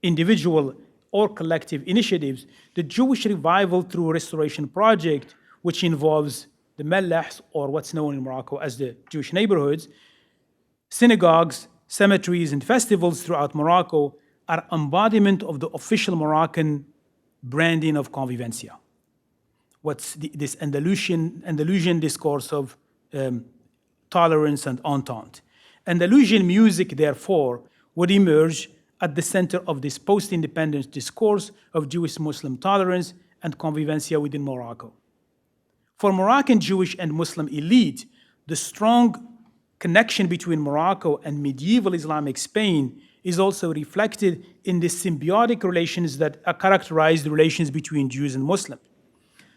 individual or collective initiatives, the Jewish Revival Through Restoration Project, which involves the Mellahs, or what's known in Morocco as the Jewish neighborhoods, synagogues, cemeteries, and festivals throughout Morocco, are embodiment of the official Moroccan branding of convivencia. What's this Andalusian discourse of tolerance and entente. Andalusian music, therefore, would emerge at the center of this post-independence discourse of Jewish-Muslim tolerance and convivencia within Morocco. For Moroccan Jewish and Muslim elite, the strong connection between Morocco and medieval Islamic Spain is also reflected in the symbiotic relations that characterize the relations between Jews and Muslims.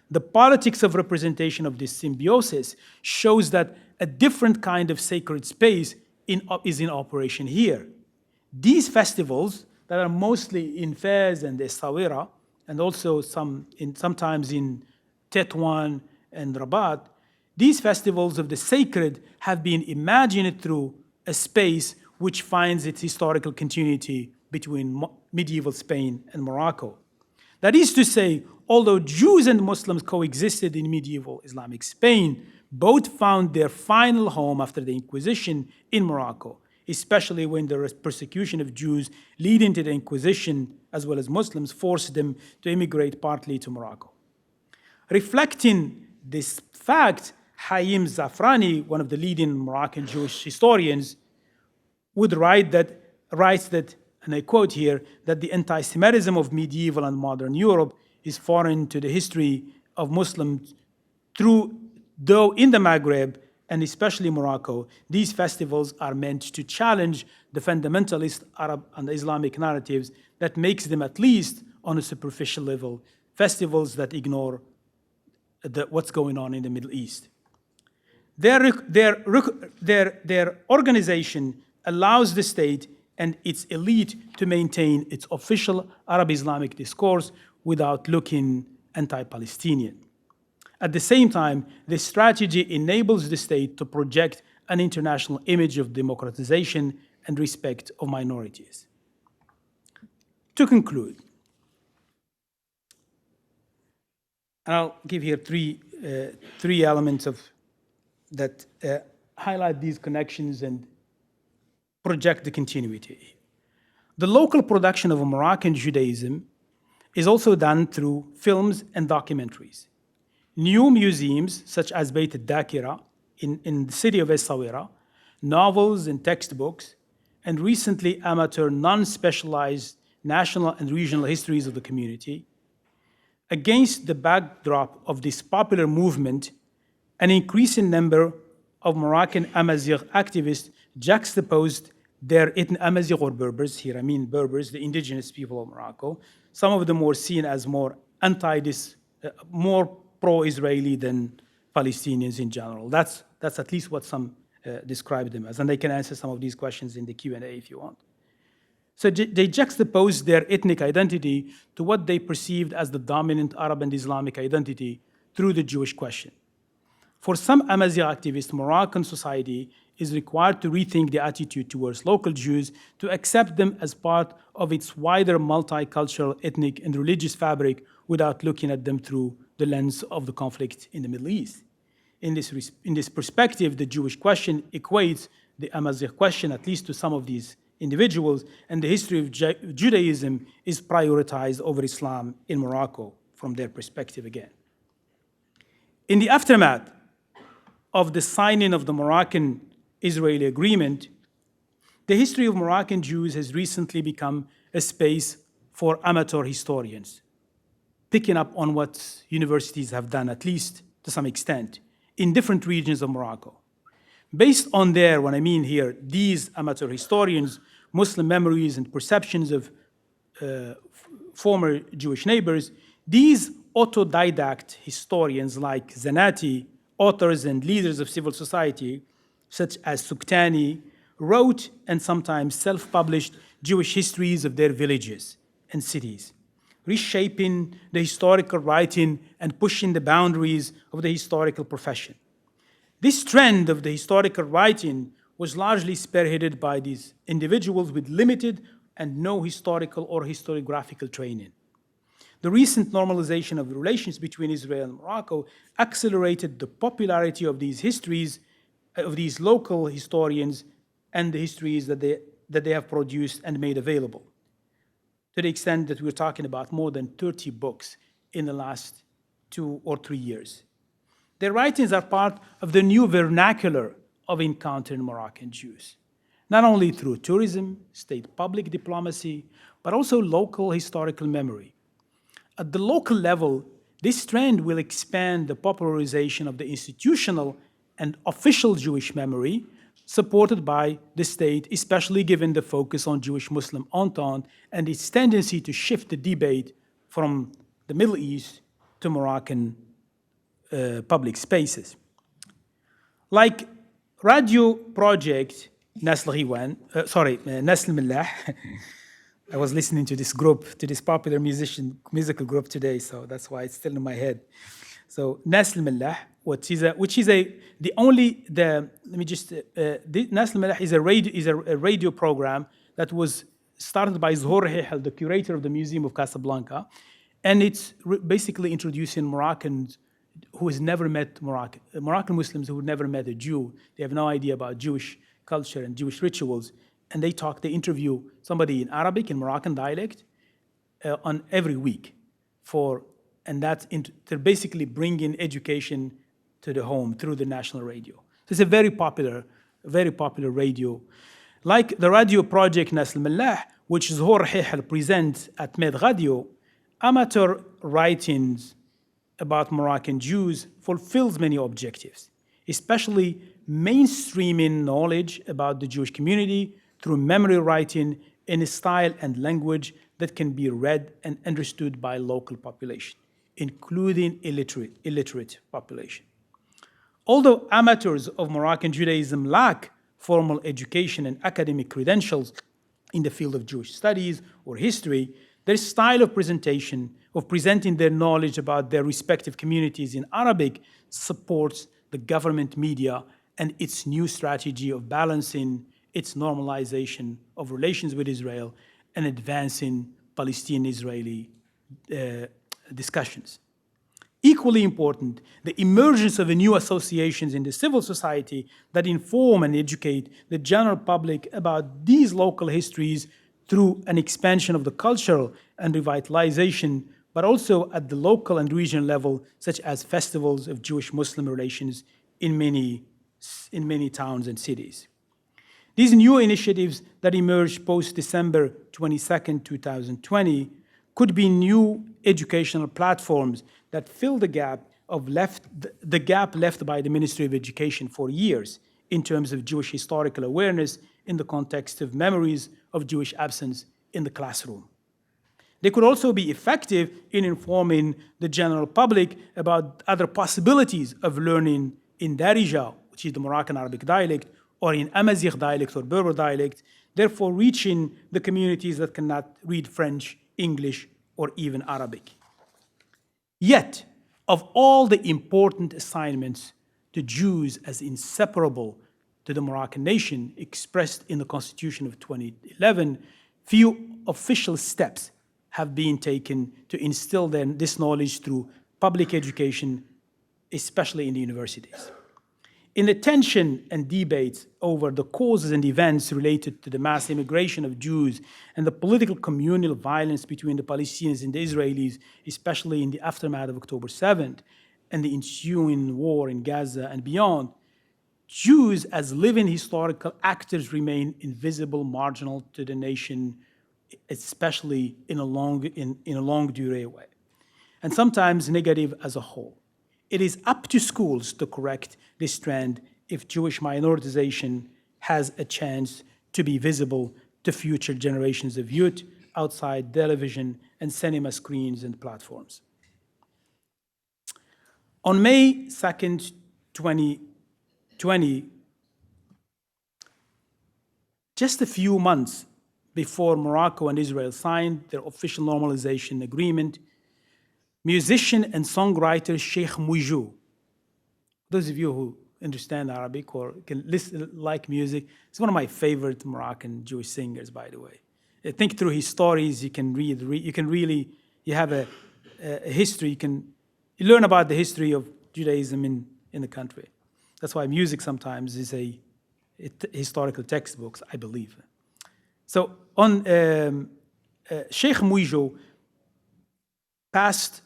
The politics of representation of this symbiosis shows that a different kind of sacred space is in operation here. These festivals that are mostly in Fez and Essaouira, and also sometimes in Tétouan and Rabat, these festivals of the sacred have been imagined through a space which finds its historical continuity between medieval Spain and Morocco. That is to say, although Jews and Muslims coexisted in medieval Islamic Spain, both found their final home after the Inquisition in Morocco, especially when the persecution of Jews leading to the Inquisition, as well as Muslims, forced them to immigrate partly to Morocco. Reflecting this fact, Haim Zafrani, one of the leading Moroccan Jewish historians, would write that writes that, and I quote here, that the anti-Semitism of medieval and modern Europe is foreign to the history of Muslims though in the Maghreb, and especially Morocco, these festivals are meant to challenge the fundamentalist Arab and Islamic narratives that makes them, at least on a superficial level, festivals that ignore what's going on in the Middle East. Their organization allows the state and its elite to maintain its official Arab-Islamic discourse without looking anti-Palestinian. At the same time, this strategy enables the state to project an international image of democratization and respect of minorities. To conclude, and I'll give here three elements that highlight these connections and project the continuity. The local production of Moroccan Judaism is also done through films and documentaries. New museums, such as Beit al-Dakira in the city of Essaouira, novels and textbooks, and recently amateur non-specialized national and regional histories of the community. Against the backdrop of this popular movement, an increasing number of Moroccan Amazigh activists juxtaposed their Amazigh or Berbers, here I mean Berbers, the indigenous people of Morocco. Some of them were seen as more more pro-Israeli than Palestinians in general. That's at least what some describe them as, and they can answer some of these questions in the Q&A if you want. So they juxtaposed their ethnic identity to what they perceived as the dominant Arab and Islamic identity through the Jewish question. For some Amazigh activists, Moroccan society is required to rethink the attitude towards local Jews to accept them as part of its wider multicultural, ethnic, and religious fabric without looking at them through the lens of the conflict in the Middle East. In this perspective, the Jewish question equates the Amazigh question, at least to some of these individuals, and the history of Judaism is prioritized over Islam in Morocco from their perspective again. In the aftermath of the signing of the Moroccan-Israeli agreement, the history of Moroccan Jews has recently become a space for amateur historians, picking up on what universities have done, at least to some extent, in different regions of Morocco. Based on when I mean here, these amateur historians, Muslim memories and perceptions of former Jewish neighbors, these autodidact historians like Zanati, authors and leaders of civil society, such as Suktani, wrote and sometimes self-published Jewish histories of their villages and cities, reshaping the historical writing and pushing the boundaries of the historical profession. This trend of the historical writing was largely spearheaded by these individuals with limited and no historical or historiographical training. The recent normalization of the relations between Israel and Morocco accelerated the popularity of these histories, of these local historians, and the histories that they have produced and made available, to the extent that we're talking about more than 30 books in the last 2 or 3 years. Their writings are part of the new vernacular of encountering Moroccan Jews, not only through tourism, state public diplomacy, but also local historical memory. At the local level, this trend will expand the popularization of the institutional and official Jewish memory supported by the state, especially given the focus on Jewish-Muslim entente and its tendency to shift the debate from the Middle East to Moroccan public spaces. Like radio project Nasl Millah, I was listening to this group, to this popular musical group today, so that's why it's still in my head. So Nasl Millah, Nasl Millah is a radio program that was started by Zhour Hehel, the curator of the Museum of Casablanca, and it's basically introducing Moroccans who has never met Moroccan Muslims who have never met a Jew. They have no idea about Jewish culture and Jewish rituals, and they interview somebody in Arabic, in Moroccan dialect, on every week, they're basically bringing education to the home through the national radio. So it's a very popular radio. Like the radio project Nas al-Mallah, which Zhor Hihal presents at Med Radio, amateur writings about Moroccan Jews fulfills many objectives, especially mainstreaming knowledge about the Jewish community through memory writing in a style and language that can be read and understood by local population, including illiterate population. Although amateurs of Moroccan Judaism lack formal education and academic credentials in the field of Jewish studies or history, their style of presentation, of presenting their knowledge about their respective communities in Arabic, supports the government media and its new strategy of balancing its normalization of relations with Israel and advancing Palestinian-Israeli discussions. Equally important, the emergence of new associations in the civil society that inform and educate the general public about these local histories through an expansion of the cultural and revitalization, but also at the local and regional level, such as festivals of Jewish-Muslim relations in many towns and cities. These new initiatives that emerged post-December 22nd, 2020, could be new educational platforms that fill the gap left by the Ministry of Education for years in terms of Jewish historical awareness in the context of memories of Jewish absence in the classroom. They could also be effective in informing the general public about other possibilities of learning in Darija, which is the Moroccan Arabic dialect, or in Amazigh dialect or Berber dialect, therefore reaching the communities that cannot read French, English, or even Arabic. Yet, of all the important assignments to Jews as inseparable to the Moroccan nation expressed in the Constitution of 2011, few official steps have been taken to instill this knowledge through public education, especially in the universities. In the tension and debates over the causes and events related to the mass immigration of Jews and the political communal violence between the Palestinians and the Israelis, especially in the aftermath of October 7th and the ensuing war in Gaza and beyond, Jews as living historical actors remain invisible, marginal to the nation, especially in a long durée way, and sometimes negative as a whole. It is up to schools to correct this trend if Jewish minoritization has a chance to be visible to future generations of youth outside television and cinema screens and platforms. On May 2nd, 2020, just a few months before Morocco and Israel signed their official normalization agreement, musician and songwriter Sheikh Moujou, those of you who understand Arabic or can like music, he's one of my favorite Moroccan Jewish singers, by the way. Think through his stories, you can read, you have a history, you learn about the history of Judaism in the country. That's why music sometimes is a historical textbooks, I believe. So on Sheikh Moujou passed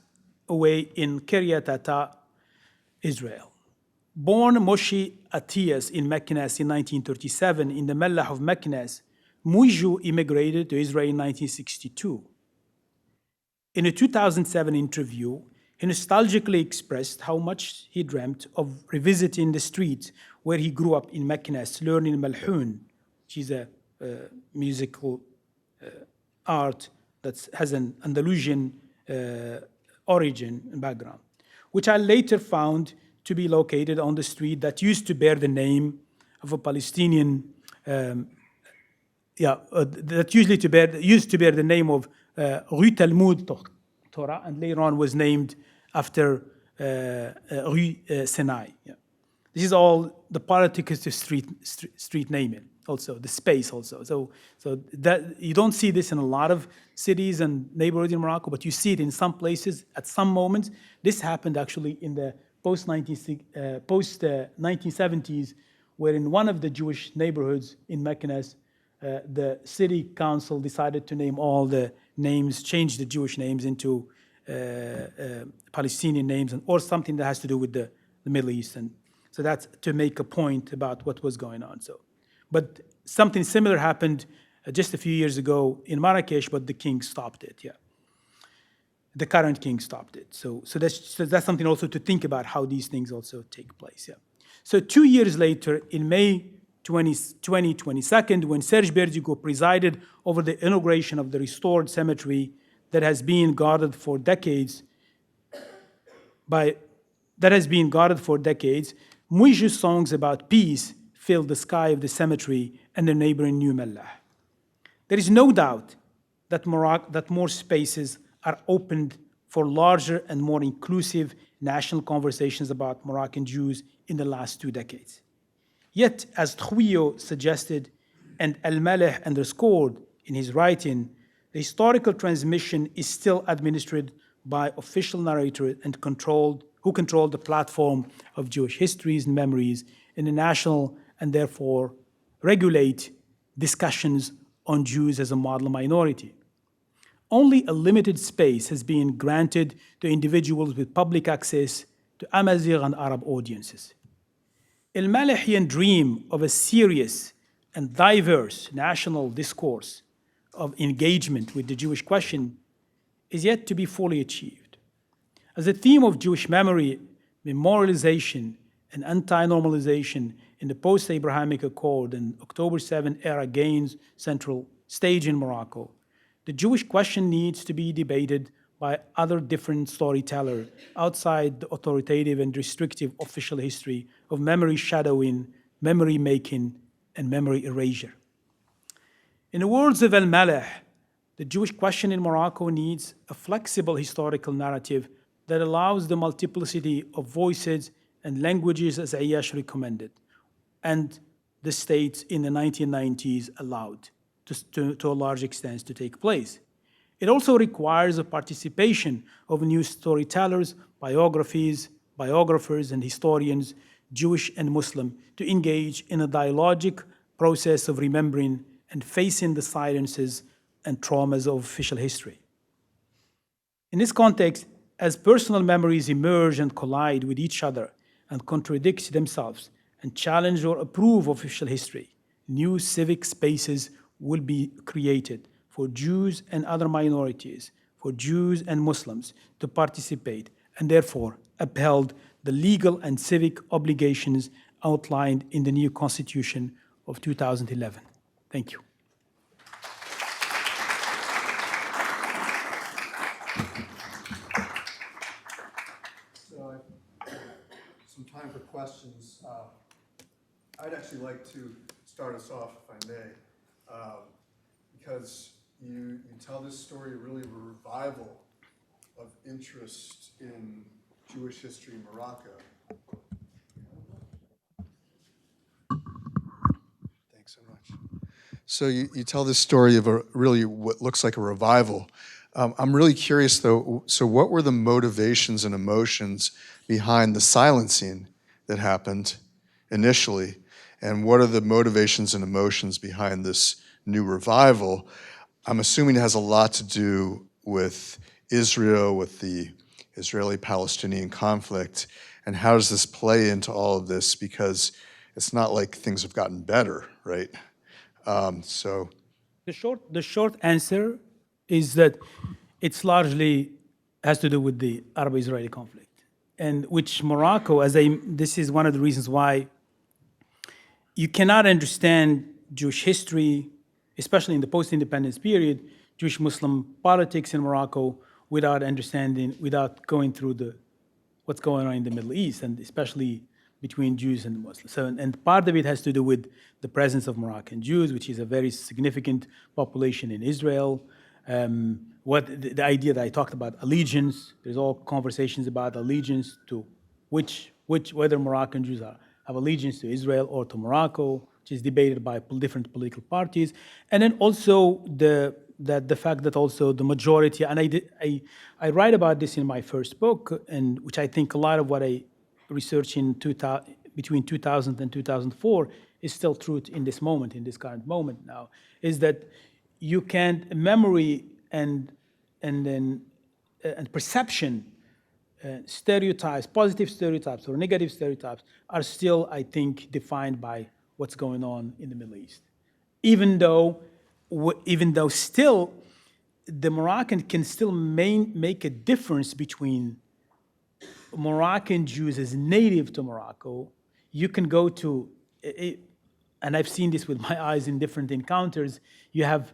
away in Kiryat Ata, Israel. Born Moshe Atiyas in Meknes in 1937 in the Mellah of Meknes, Moujou immigrated to Israel in 1962. In a 2007 interview, he nostalgically expressed how much he dreamt of revisiting the streets where he grew up in Meknes, learning Malhoun, which is a musical art that has an Andalusian origin and background, which I later found to be located on the street that used to bear the name of a Palestinian, that used to bear the name of Rue Talmud Torah, and later on was named after Rue Sinai. Yeah. This is all the politics of street naming. Also, the space also. So that you don't see this in a lot of cities and neighborhoods in Morocco, but you see it in some places at some moments. This happened actually in the post-1970s, where in one of the Jewish neighborhoods in Meknes, the city council decided to name all the names, change the Jewish names into Palestinian names, or something that has to do with the Middle East. And so that's to make a point about what was going on. So But something similar happened just a few years ago in Marrakesh, but the king stopped it, yeah. The current king stopped it. So that's something also to think about, how these things also take place, yeah. So 2 years later, in May 2022, when Serge Berdigo presided over the inauguration of the restored cemetery that has been guarded for decades, Mouiju's songs about peace filled the sky of the cemetery and the neighboring New Mellah. There is no doubt that more spaces are opened for larger and more inclusive national conversations about Moroccan Jews in the last 2 decades. Yet, as Trujillo suggested and El-Maleh underscored in his writing, the historical transmission is still administered by official narrators and who control the platform of Jewish histories and memories in the national, and therefore regulate discussions on Jews as a model minority. Only a limited space has been granted to individuals with public access to Amazigh and Arab audiences. El-Malehian dream of a serious and diverse national discourse of engagement with the Jewish question is yet to be fully achieved. As a theme of Jewish memory, memorialization, and anti-normalization in the post-Abrahamic Accord and October 7 era gains central stage in Morocco, the Jewish question needs to be debated by other different storytellers outside the authoritative and restrictive official history of memory shadowing, memory making, and memory erasure. In the words of El-Maleh, the Jewish question in Morocco needs a flexible historical narrative that allows the multiplicity of voices and languages as Ayyash recommended, and the states in the 1990s allowed to a large extent to take place. It also requires a participation of new storytellers, biographers, and historians, Jewish and Muslim, to engage in a dialogic process of remembering and facing the silences and traumas of official history. In this context, as personal memories emerge and collide with each other and contradict themselves and challenge or approve of official history, new civic spaces will be created for Jews and other minorities, for Jews and Muslims to participate, and therefore upheld the legal and civic obligations outlined in the new Constitution of 2011. Thank you. So some time for questions. I'd actually like to start us off, if I may, because you tell this story really of a revival of interest in Jewish history in Morocco. Thanks so much. So you tell this story of a really what looks like a revival. I'm really curious though, so what were the motivations and emotions behind the silencing that happened initially? And what are the motivations and emotions behind this new revival? I'm assuming it has a lot to do with Israel, with the Israeli-Palestinian conflict. And how does this play into all of this? Because it's not like things have gotten better, right? So the short answer is that it's largely has to do with the Arab-Israeli conflict, and which Morocco, this is one of the reasons why you cannot understand Jewish history, especially in the post-independence period, Jewish-Muslim politics in Morocco, without going through what's going on in the Middle East, and especially between Jews and Muslims. So, and part of it has to do with the presence of Moroccan Jews, which is a very significant population in Israel. The idea that I talked about, allegiance, there's all conversations about allegiance to whether Moroccan Jews have allegiance to Israel or to Morocco, which is debated by different political parties. And then also the fact that also the majority, and I write about this in my first book, and which I think a lot of what I researched between 2000 and 2004 is still true in this moment, in this current moment now, is that you can't, memory and perception, stereotypes, positive stereotypes or negative stereotypes are still, I think, defined by what's going on in the Middle East. Even though still the Moroccan can still make a difference between Moroccan Jews as native to Morocco. You can go to, and I've seen this with my eyes in different encounters. You have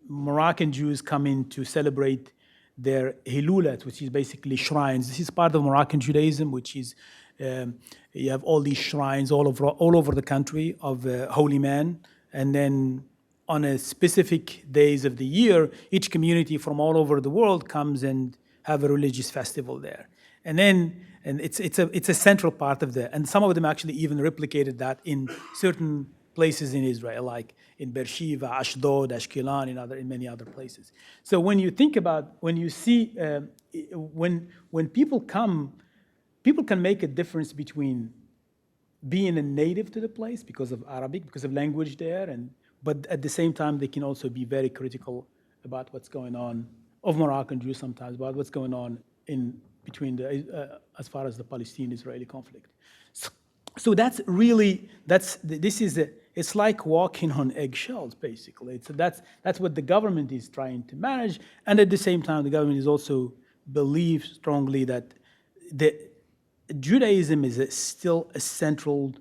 Moroccan Jews come in to celebrate their hilulat, which is basically shrines. This is part of Moroccan Judaism, which is you have all these shrines all over the country of holy men, and then on a specific days of the year, each community from all over the world comes and have a religious festival there. And it's a central part of that. And some of them actually even replicated that in certain places in Israel, like in Beersheba, Ashdod, Ashkelon, in many other places. So when you think about, when you see, when people come, people can make a difference between being a native to the place because of Arabic, because of language there, but at the same time, they can also be very critical about what's going on, of Moroccan Jews sometimes, about what's going on in between as far as the Palestine-Israeli conflict. So that's really, it's like walking on eggshells, basically. That's what the government is trying to manage, and at the same time, the government is also believes strongly that Judaism is still a central,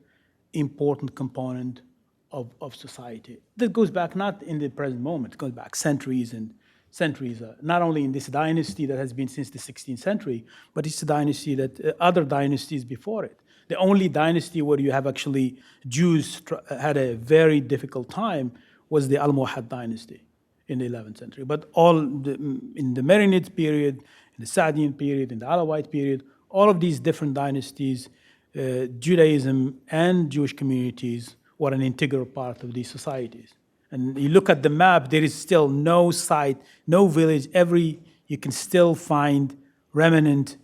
important component of society. That goes back not in the present moment, it goes back centuries and centuries, not only in this dynasty that has been since the 16th century, but it's a dynasty that other dynasties before it. The only dynasty where you have actually Jews had a very difficult time was the Almohad dynasty in the 11th century. But in the Marinid period, in the Saadian period, in the Alawite period, all of these different dynasties, Judaism and Jewish communities were an integral part of these societies. And you look at the map, there is still no site, no village, you can still find remnant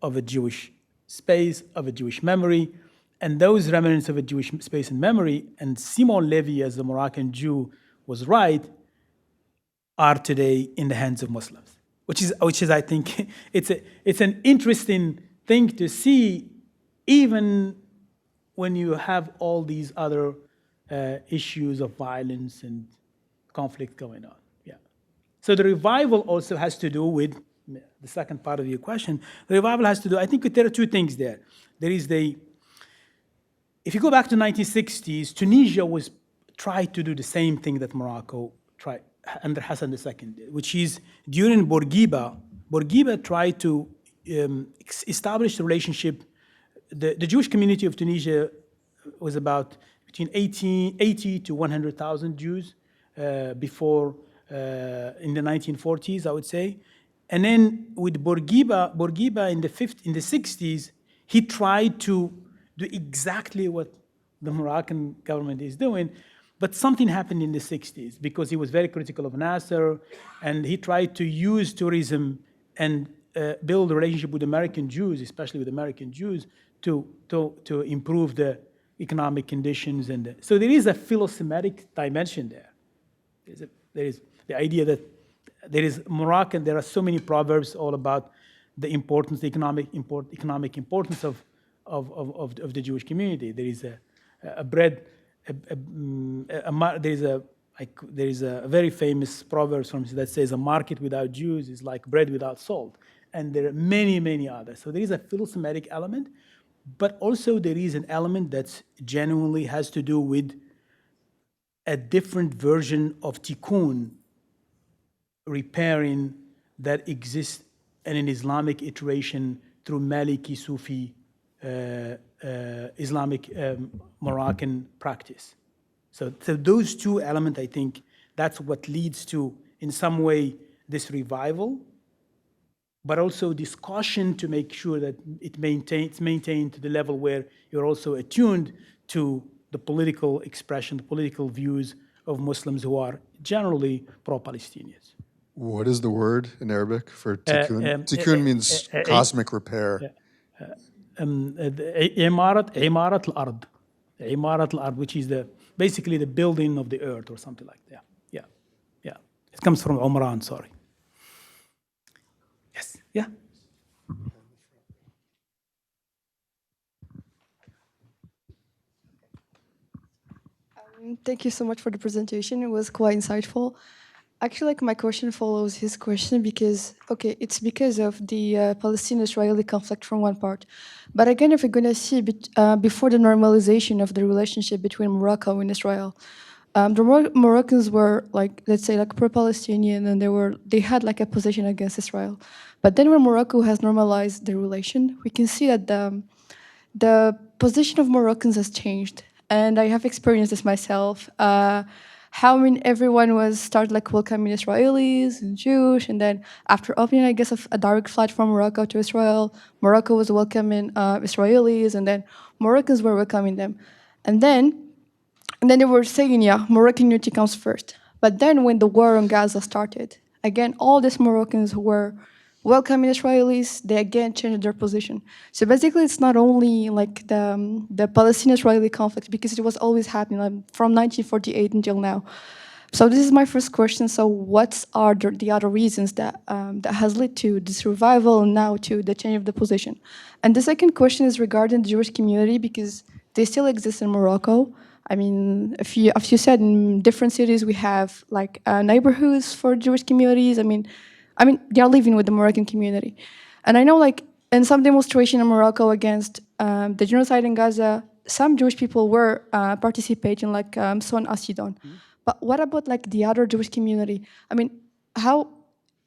of a Jewish space, of a Jewish memory. And those remnants of a Jewish space and memory, and Simon Levy as a Moroccan Jew was right, are today in the hands of Muslims, which is I think, it's an interesting thing to see, even when you have all these other issues of violence and conflict going on. Yeah. So the revival also has to do with the second part of your question. The revival has to do, I think there are two things there. There is if you go back to 1960s, Tunisia tried to do the same thing that Morocco tried under Hassan II did, which is during Bourguiba tried to establish a relationship. The Jewish community of Tunisia was about between 80 to 100,000 Jews before in the 1940s, I would say. And then with Bourguiba in the 60s, he tried to do exactly what the Moroccan government is doing, but something happened in the 60s because he was very critical of Nasser, and he tried to use tourism and build a relationship with American Jews, especially with American Jews, to improve the economic conditions. So there is a philosemitic dimension there. There is the idea that there is Moroccan, there are so many proverbs all about the importance, the economic importance of the Jewish community. There is there is a very famous proverb that says a market without Jews is like bread without salt. And there are many, many others. So there is a philosemitic element, but also there is an element that genuinely has to do with a different version of tikkun, repairing, that exists in an Islamic iteration through Maliki Sufi Islamic Moroccan practice. So those two elements, I think, that's what leads to, in some way, this revival, but also this caution to make sure that it's maintained to the level where you're also attuned to the political expression, the political views of Muslims who are generally pro-Palestinians. What is the word in Arabic for tikkun? Tikkun means cosmic repair. Imarat al-ard. Imarat al-ard, which is basically the building of the earth or something like that. Yeah. It comes from Umran, sorry. Yes, yeah. Thank you so much for the presentation. It was quite insightful. Actually, like my question follows his question because, okay, it's because of the Palestine-Israeli conflict from one part. But again, if we're going to see before the normalization of the relationship between Morocco and Israel, the Moroccans were like, let's say, like pro-Palestinian, and they had like a position against Israel. But then when Morocco has normalized the relation, we can see that the position of Moroccans has changed, and I have experienced this myself. How everyone was started like welcoming Israelis and Jewish, and then after opening, I guess, a direct flight from Morocco to Israel, Morocco was welcoming Israelis, and then Moroccans were welcoming them, and then they were saying, yeah, Moroccan unity comes first. But then when the war on Gaza started, again, all these Moroccans who were welcoming Israelis, they again changed their position. So basically, it's not only like the Palestine-Israeli conflict, because it was always happening from 1948 until now. So this is my first question. So what are the other reasons that has led to this revival and now to the change of the position? And the second question is regarding the Jewish community, because they still exist in Morocco. I mean, if you said in different cities we have like neighborhoods for Jewish communities. I mean, they are living with the Moroccan community, and I know like in some demonstration in Morocco against the genocide in Gaza, some Jewish people were participating, like Son Asidon. But what about like the other Jewish community? I mean, how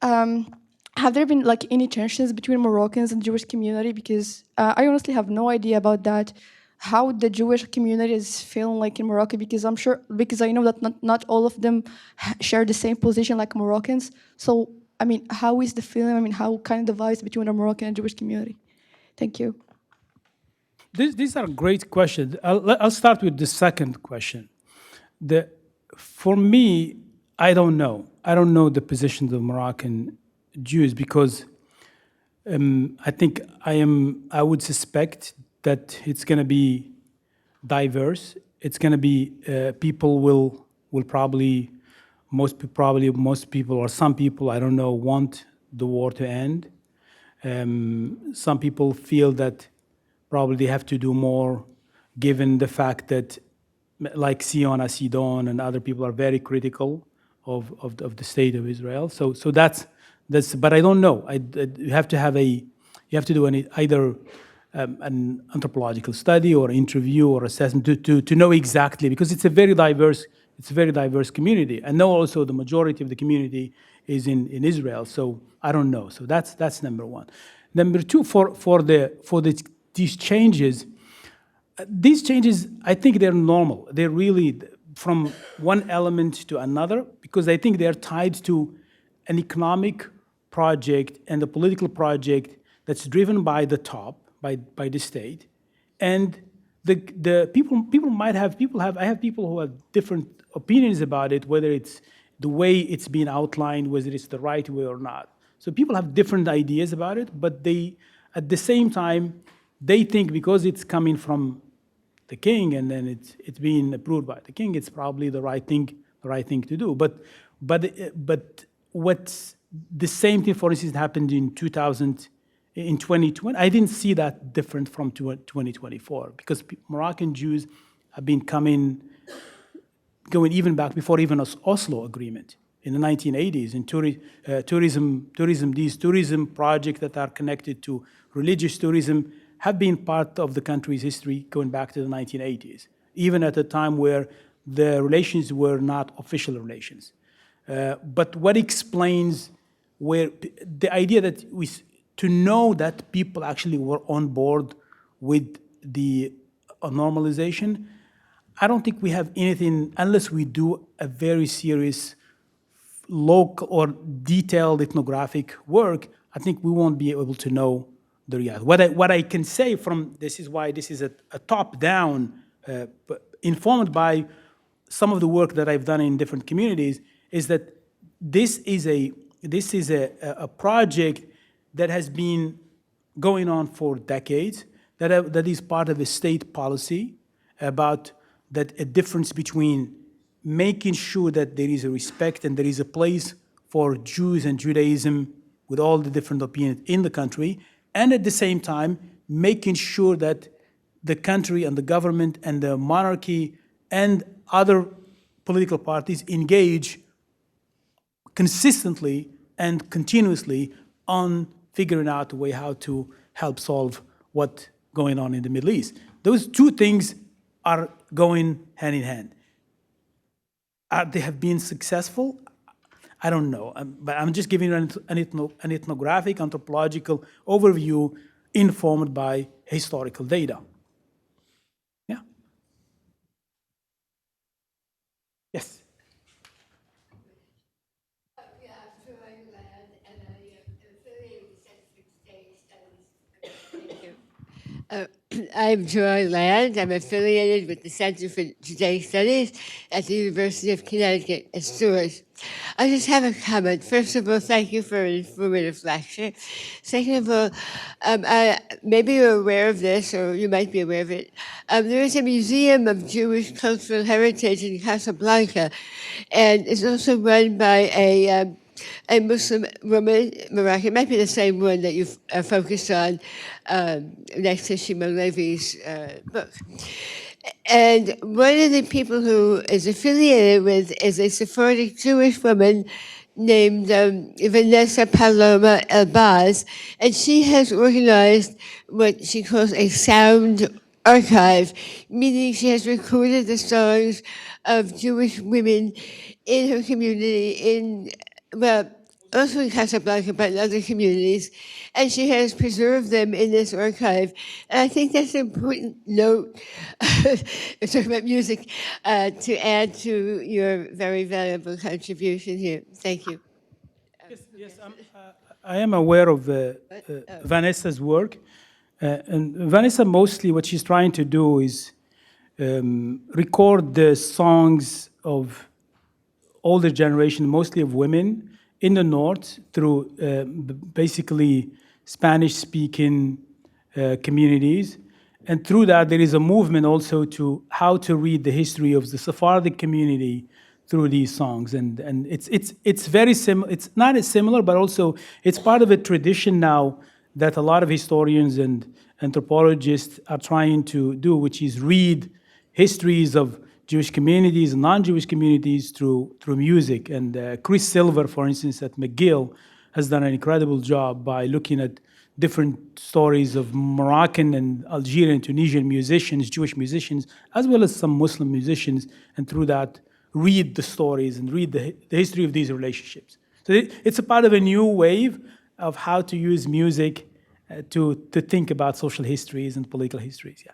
have there been like any tensions between Moroccans and Jewish community? Because I honestly have no idea about that. How the Jewish community is feeling like in Morocco? Because I'm sure, because I know that not all of them share the same position like Moroccans. So I mean, how is the feeling? I mean, how kind of the vibes between the Moroccan and Jewish community? Thank you. These are great questions. I'll start with the second question. For me, I don't know. I don't know the position of the Moroccan Jews because I think I would suspect that it's going to be diverse. It's going to be people will probably most people or some people, I don't know, want the war to end. Some people feel that probably they have to do more, given the fact that, like Sion Asidon and other people are very critical of the state of Israel. So that's. But I don't know. You have to do either an anthropological study or interview or assessment to know exactly, because it's a very diverse community. And know also the majority of the community is in Israel. So I don't know. So that's number one. Number two, these changes, I think they're normal. They're really from one element to another, because I think they're tied to an economic project and a political project that's driven by the top, by the state, and the people might have I have people who have different opinions about it, whether it's the way it's being outlined, whether it's the right way or not. So people have different ideas about it, but they, at the same time, they think because it's coming from the king and then it's being approved by the king, it's probably the right thing to do. But what's the same thing, for instance, happened in 2020. I didn't see that different from 2024, because Moroccan Jews have been going even back before even Oslo agreement in the 1980s, in these tourism projects that are connected to religious tourism have been part of the country's history going back to the 1980s, even at a time where the relations were not official relations. But what explains where the idea that to know that people actually were on board with the normalization, I don't think we have anything, unless we do a very serious local or detailed ethnographic work. I think we won't be able to know the reality. What I can say from this is why this is a top-down, informed by some of the work that I've done in different communities, is that this is a project that has been going on for decades, that is part of a state policy about that a difference between making sure that there is a respect and there is a place for Jews and Judaism with all the different opinions in the country, and at the same time making sure that the country and the government and the monarchy and other political parties engage consistently and continuously on figuring out a way how to help solve what's going on in the Middle East. Those two things are going hand in hand. They have been successful? I don't know, but I'm just giving you an ethnographic, anthropological overview informed by historical data. Yeah? Yes? Yeah, I'm Troy Land, and I am affiliated with the Center for Today's Studies. Thank you. I'm Joy Land. I'm affiliated with the Center for Today's Studies at the University of Connecticut at Stewart. I just have a comment. First of all, thank you for an informative lecture. Second of all, maybe you're aware of this, or you might be aware of it. There is a Museum of Jewish Cultural Heritage in Casablanca, and it's also run by a Muslim woman, Morocco. It might be the same one that you've focused on next to Shimon Levy's book. And one of the people who is affiliated with is a Sephardic Jewish woman named Vanessa Paloma Elbaz, and she has organized what she calls a sound archive, meaning she has recorded the songs of Jewish women in her community, also in Casablanca, but in other communities, and she has preserved them in this archive. And I think that's an important note, we're talking about music, to add to your very valuable contribution here. Thank you. Yes, I am aware of Vanessa's work. And Vanessa, mostly what she's trying to do is record the songs of older generation, mostly of women, in the North through basically Spanish-speaking communities. And through that, there is a movement also to how to read the history of the Sephardic community through these songs. And it's very similar. It's not as similar, but also it's part of a tradition now that a lot of historians and anthropologists are trying to do, which is read histories of Jewish communities and non-Jewish communities through music. And Chris Silver, for instance, at McGill, has done an incredible job by looking at different stories of Moroccan and Algerian and Tunisian musicians, Jewish musicians, as well as some Muslim musicians, and through that, read the stories and read the history of these relationships. So it's a part of a new wave of how to use music to think about social histories and political histories, yeah.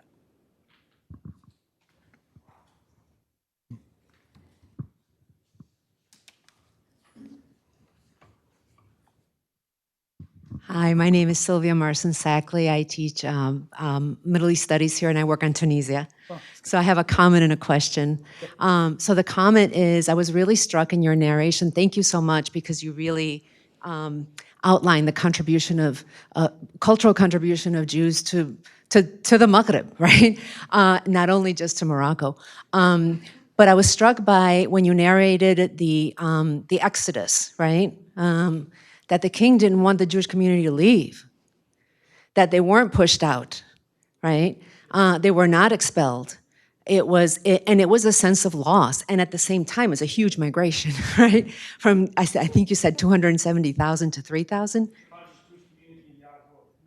Hi, my name is Sylvia Marson-Sackley. I teach Middle East Studies here, and I work on Tunisia. So I have a comment and a question. So the comment is, I was really struck in your narration. Thank you so much, because you really outlined the contribution of, cultural contribution of Jews to the Maghreb, right? Not only just to Morocco. But I was struck by when you narrated the Exodus, right? That the king didn't want the Jewish community to leave, that they weren't pushed out, right? They were not expelled. It was a sense of loss, and at the same time, it was a huge migration, right? From, I think you said 270,000 to 3,000?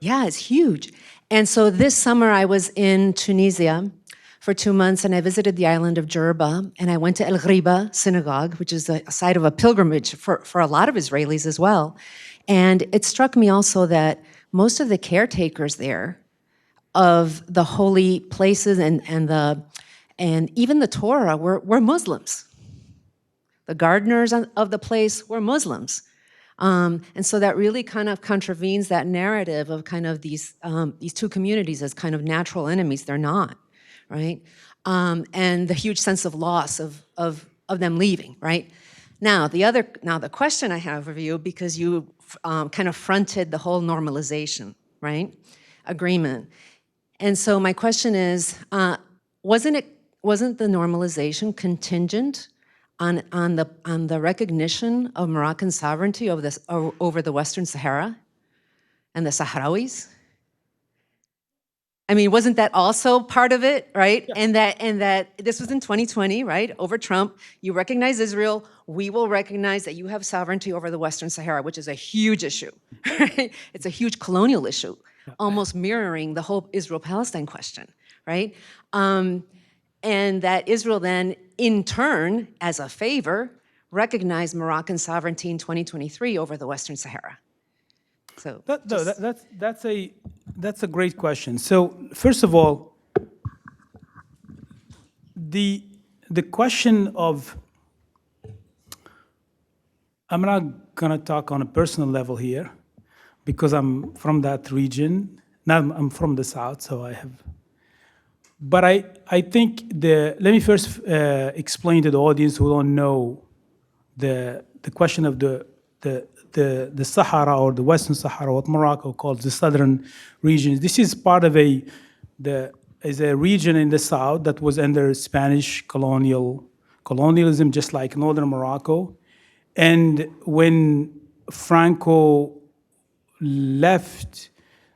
Yeah, it's huge. And so this summer, I was in Tunisia for 2 months, and I visited the island of Jerba, and I went to El Ghriba synagogue, which is a site of a pilgrimage for a lot of Israelis as well. And it struck me also that most of the caretakers there of the holy places and even the Torah were Muslims. The gardeners of the place were Muslims. And so that really kind of contravenes that narrative of kind of these two communities as kind of natural enemies. They're not. Right? And the huge sense of loss of them leaving, right? Now the question I have for you, because you kind of fronted the whole normalization, right? Agreement. And so my question is, wasn't the normalization contingent on the recognition of Moroccan sovereignty over the Western Sahara and the Sahrawis? I mean, wasn't that also part of it, right? And that this was in 2020, right? Over Trump, you recognize Israel, we will recognize that you have sovereignty over the Western Sahara, which is a huge issue, right? It's a huge colonial issue, almost mirroring the whole Israel-Palestine question, right? And that Israel then, in turn, as a favor, recognized Moroccan sovereignty in 2023 over the Western Sahara. So That's a great question. So first of all, the question of, I'm not gonna talk on a personal level here because I'm from that region. Now I'm from the South, so I have. But I think let me first explain to the audience who don't know the question of the Sahara or the Western Sahara, what Morocco calls the southern regions. This is part of a region in the south that was under Spanish colonialism, just like northern Morocco. And when Franco left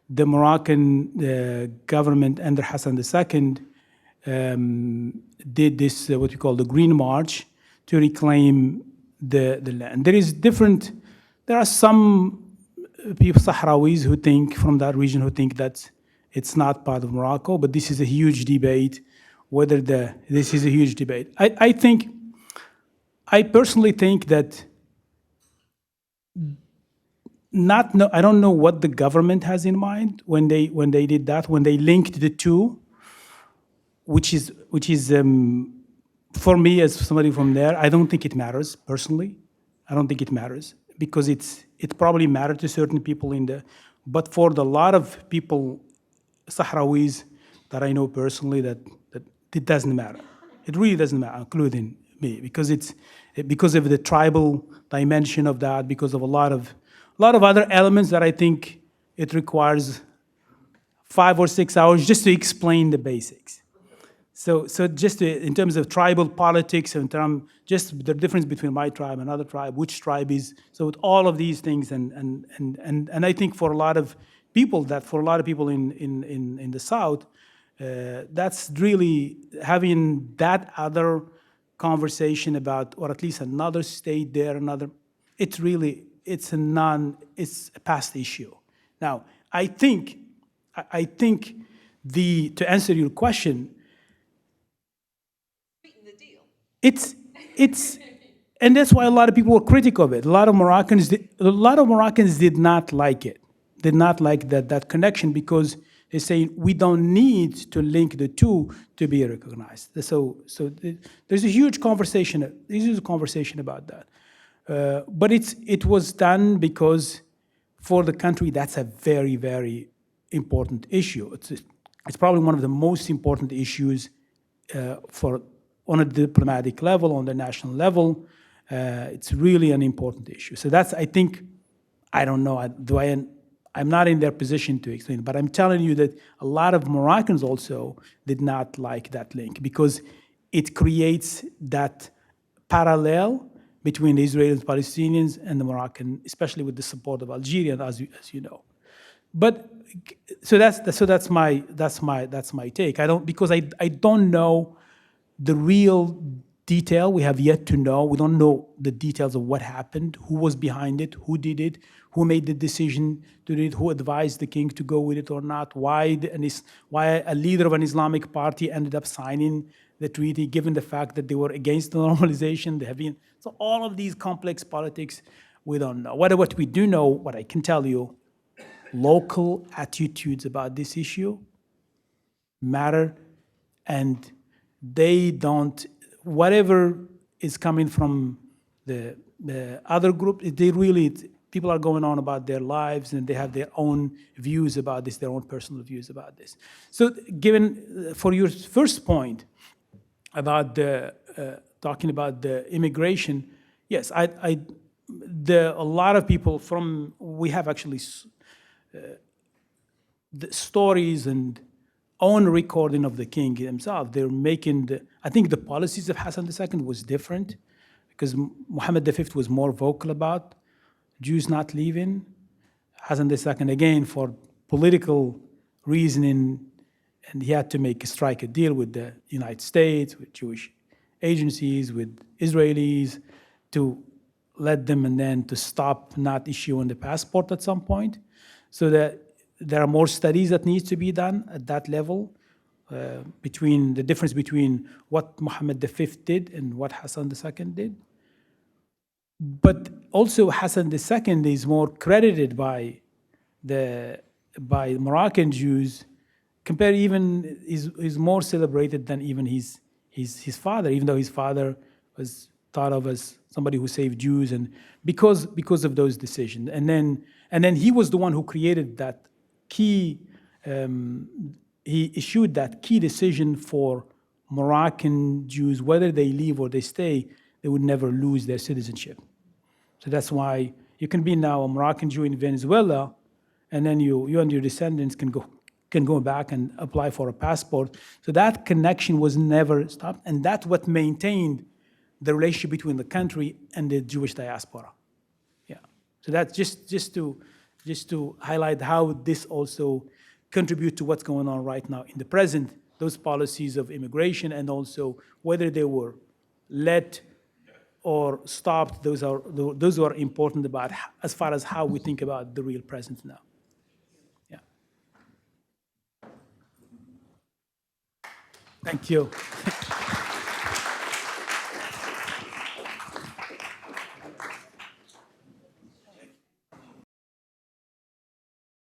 the Moroccan government under Hassan II, did this, what we call the Green March, to reclaim the land. There are some people, Sahrawis, who think, from that region, who think that it's not part of Morocco, but this is a huge debate, this is a huge debate. I personally think that I don't know what the government has in mind when they did that, when they linked the two, which is for me as somebody from there, I don't think it matters personally. I don't think it matters because it probably mattered to certain people but for the lot of people, Sahrawis that I know personally, that it doesn't matter. It really doesn't matter, including me, because because of the tribal dimension of that, because of a lot of other elements that I think it requires 5 or 6 hours just to explain the basics. So just in terms of tribal politics, just the difference between my tribe and another tribe, which tribe is, so with all of these things, and I think for a lot of people in the South, that's really having that other conversation about, or at least another state there, it's a past issue. Now, I think to answer your question, and that's why a lot of people were critical of it. A lot of Moroccans did not like it, did not like that connection, because they say we don't need to link the two to be recognized. So there's a huge conversation. About that. But it was done because for the country that's a very, very important issue. It's probably one of the most important issues on a diplomatic level, on the national level. It's really an important issue. So that's, I think, I don't know, I'm not in their position to explain, but I'm telling you that a lot of Moroccans also did not like that link because it creates that parallel between the Israelis and Palestinians and the Moroccan, especially with the support of Algeria, as you know. But so that's my take. Because I don't know the real detail. We have yet to know. We don't know the details of what happened, who was behind it, who did it, who made the decision to do it, who advised the king to go with it or not, why a leader of an Islamic party ended up signing the treaty, given the fact that they were against the normalization. So all of these complex politics, we don't know. What we do know, what I can tell you, local attitudes about this issue matter, and they don't, whatever is coming from the other group, people are going on about their lives and they have their own views about this, their own personal views about this. So for your first point about talking about the immigration, yes, a lot of people we have actually the stories and own recording of the king himself. They're making I think the policies of Hassan II was different because Mohammed V was more vocal about Jews not leaving. Hassan II, again, for political reasoning, and he had to strike a deal with the United States, with Jewish agencies, with Israelis, to let them and then to stop not issuing the passport at some point. So that there are more studies that needs to be done at that level between the difference between what Mohammed V did and what Hassan II did. But also Hassan II is more credited by Moroccan Jews, compared even is more celebrated than even his father, even though his father was thought of as somebody who saved Jews, and because of those decisions. And then he was the one who created that key, he issued that key decision for Moroccan Jews, whether they leave or they stay, they would never lose their citizenship. So that's why you can be now a Moroccan Jew in Venezuela, and then you and your descendants can go back and apply for a passport. So that connection was never stopped, and that's what maintained the relationship between the country and the Jewish diaspora. Yeah. So that's just to highlight how this also contributes to what's going on right now in the present, those policies of immigration, and also whether they were let or stopped. Those are important about as far as how we think about the real present now. Yeah. Thank you.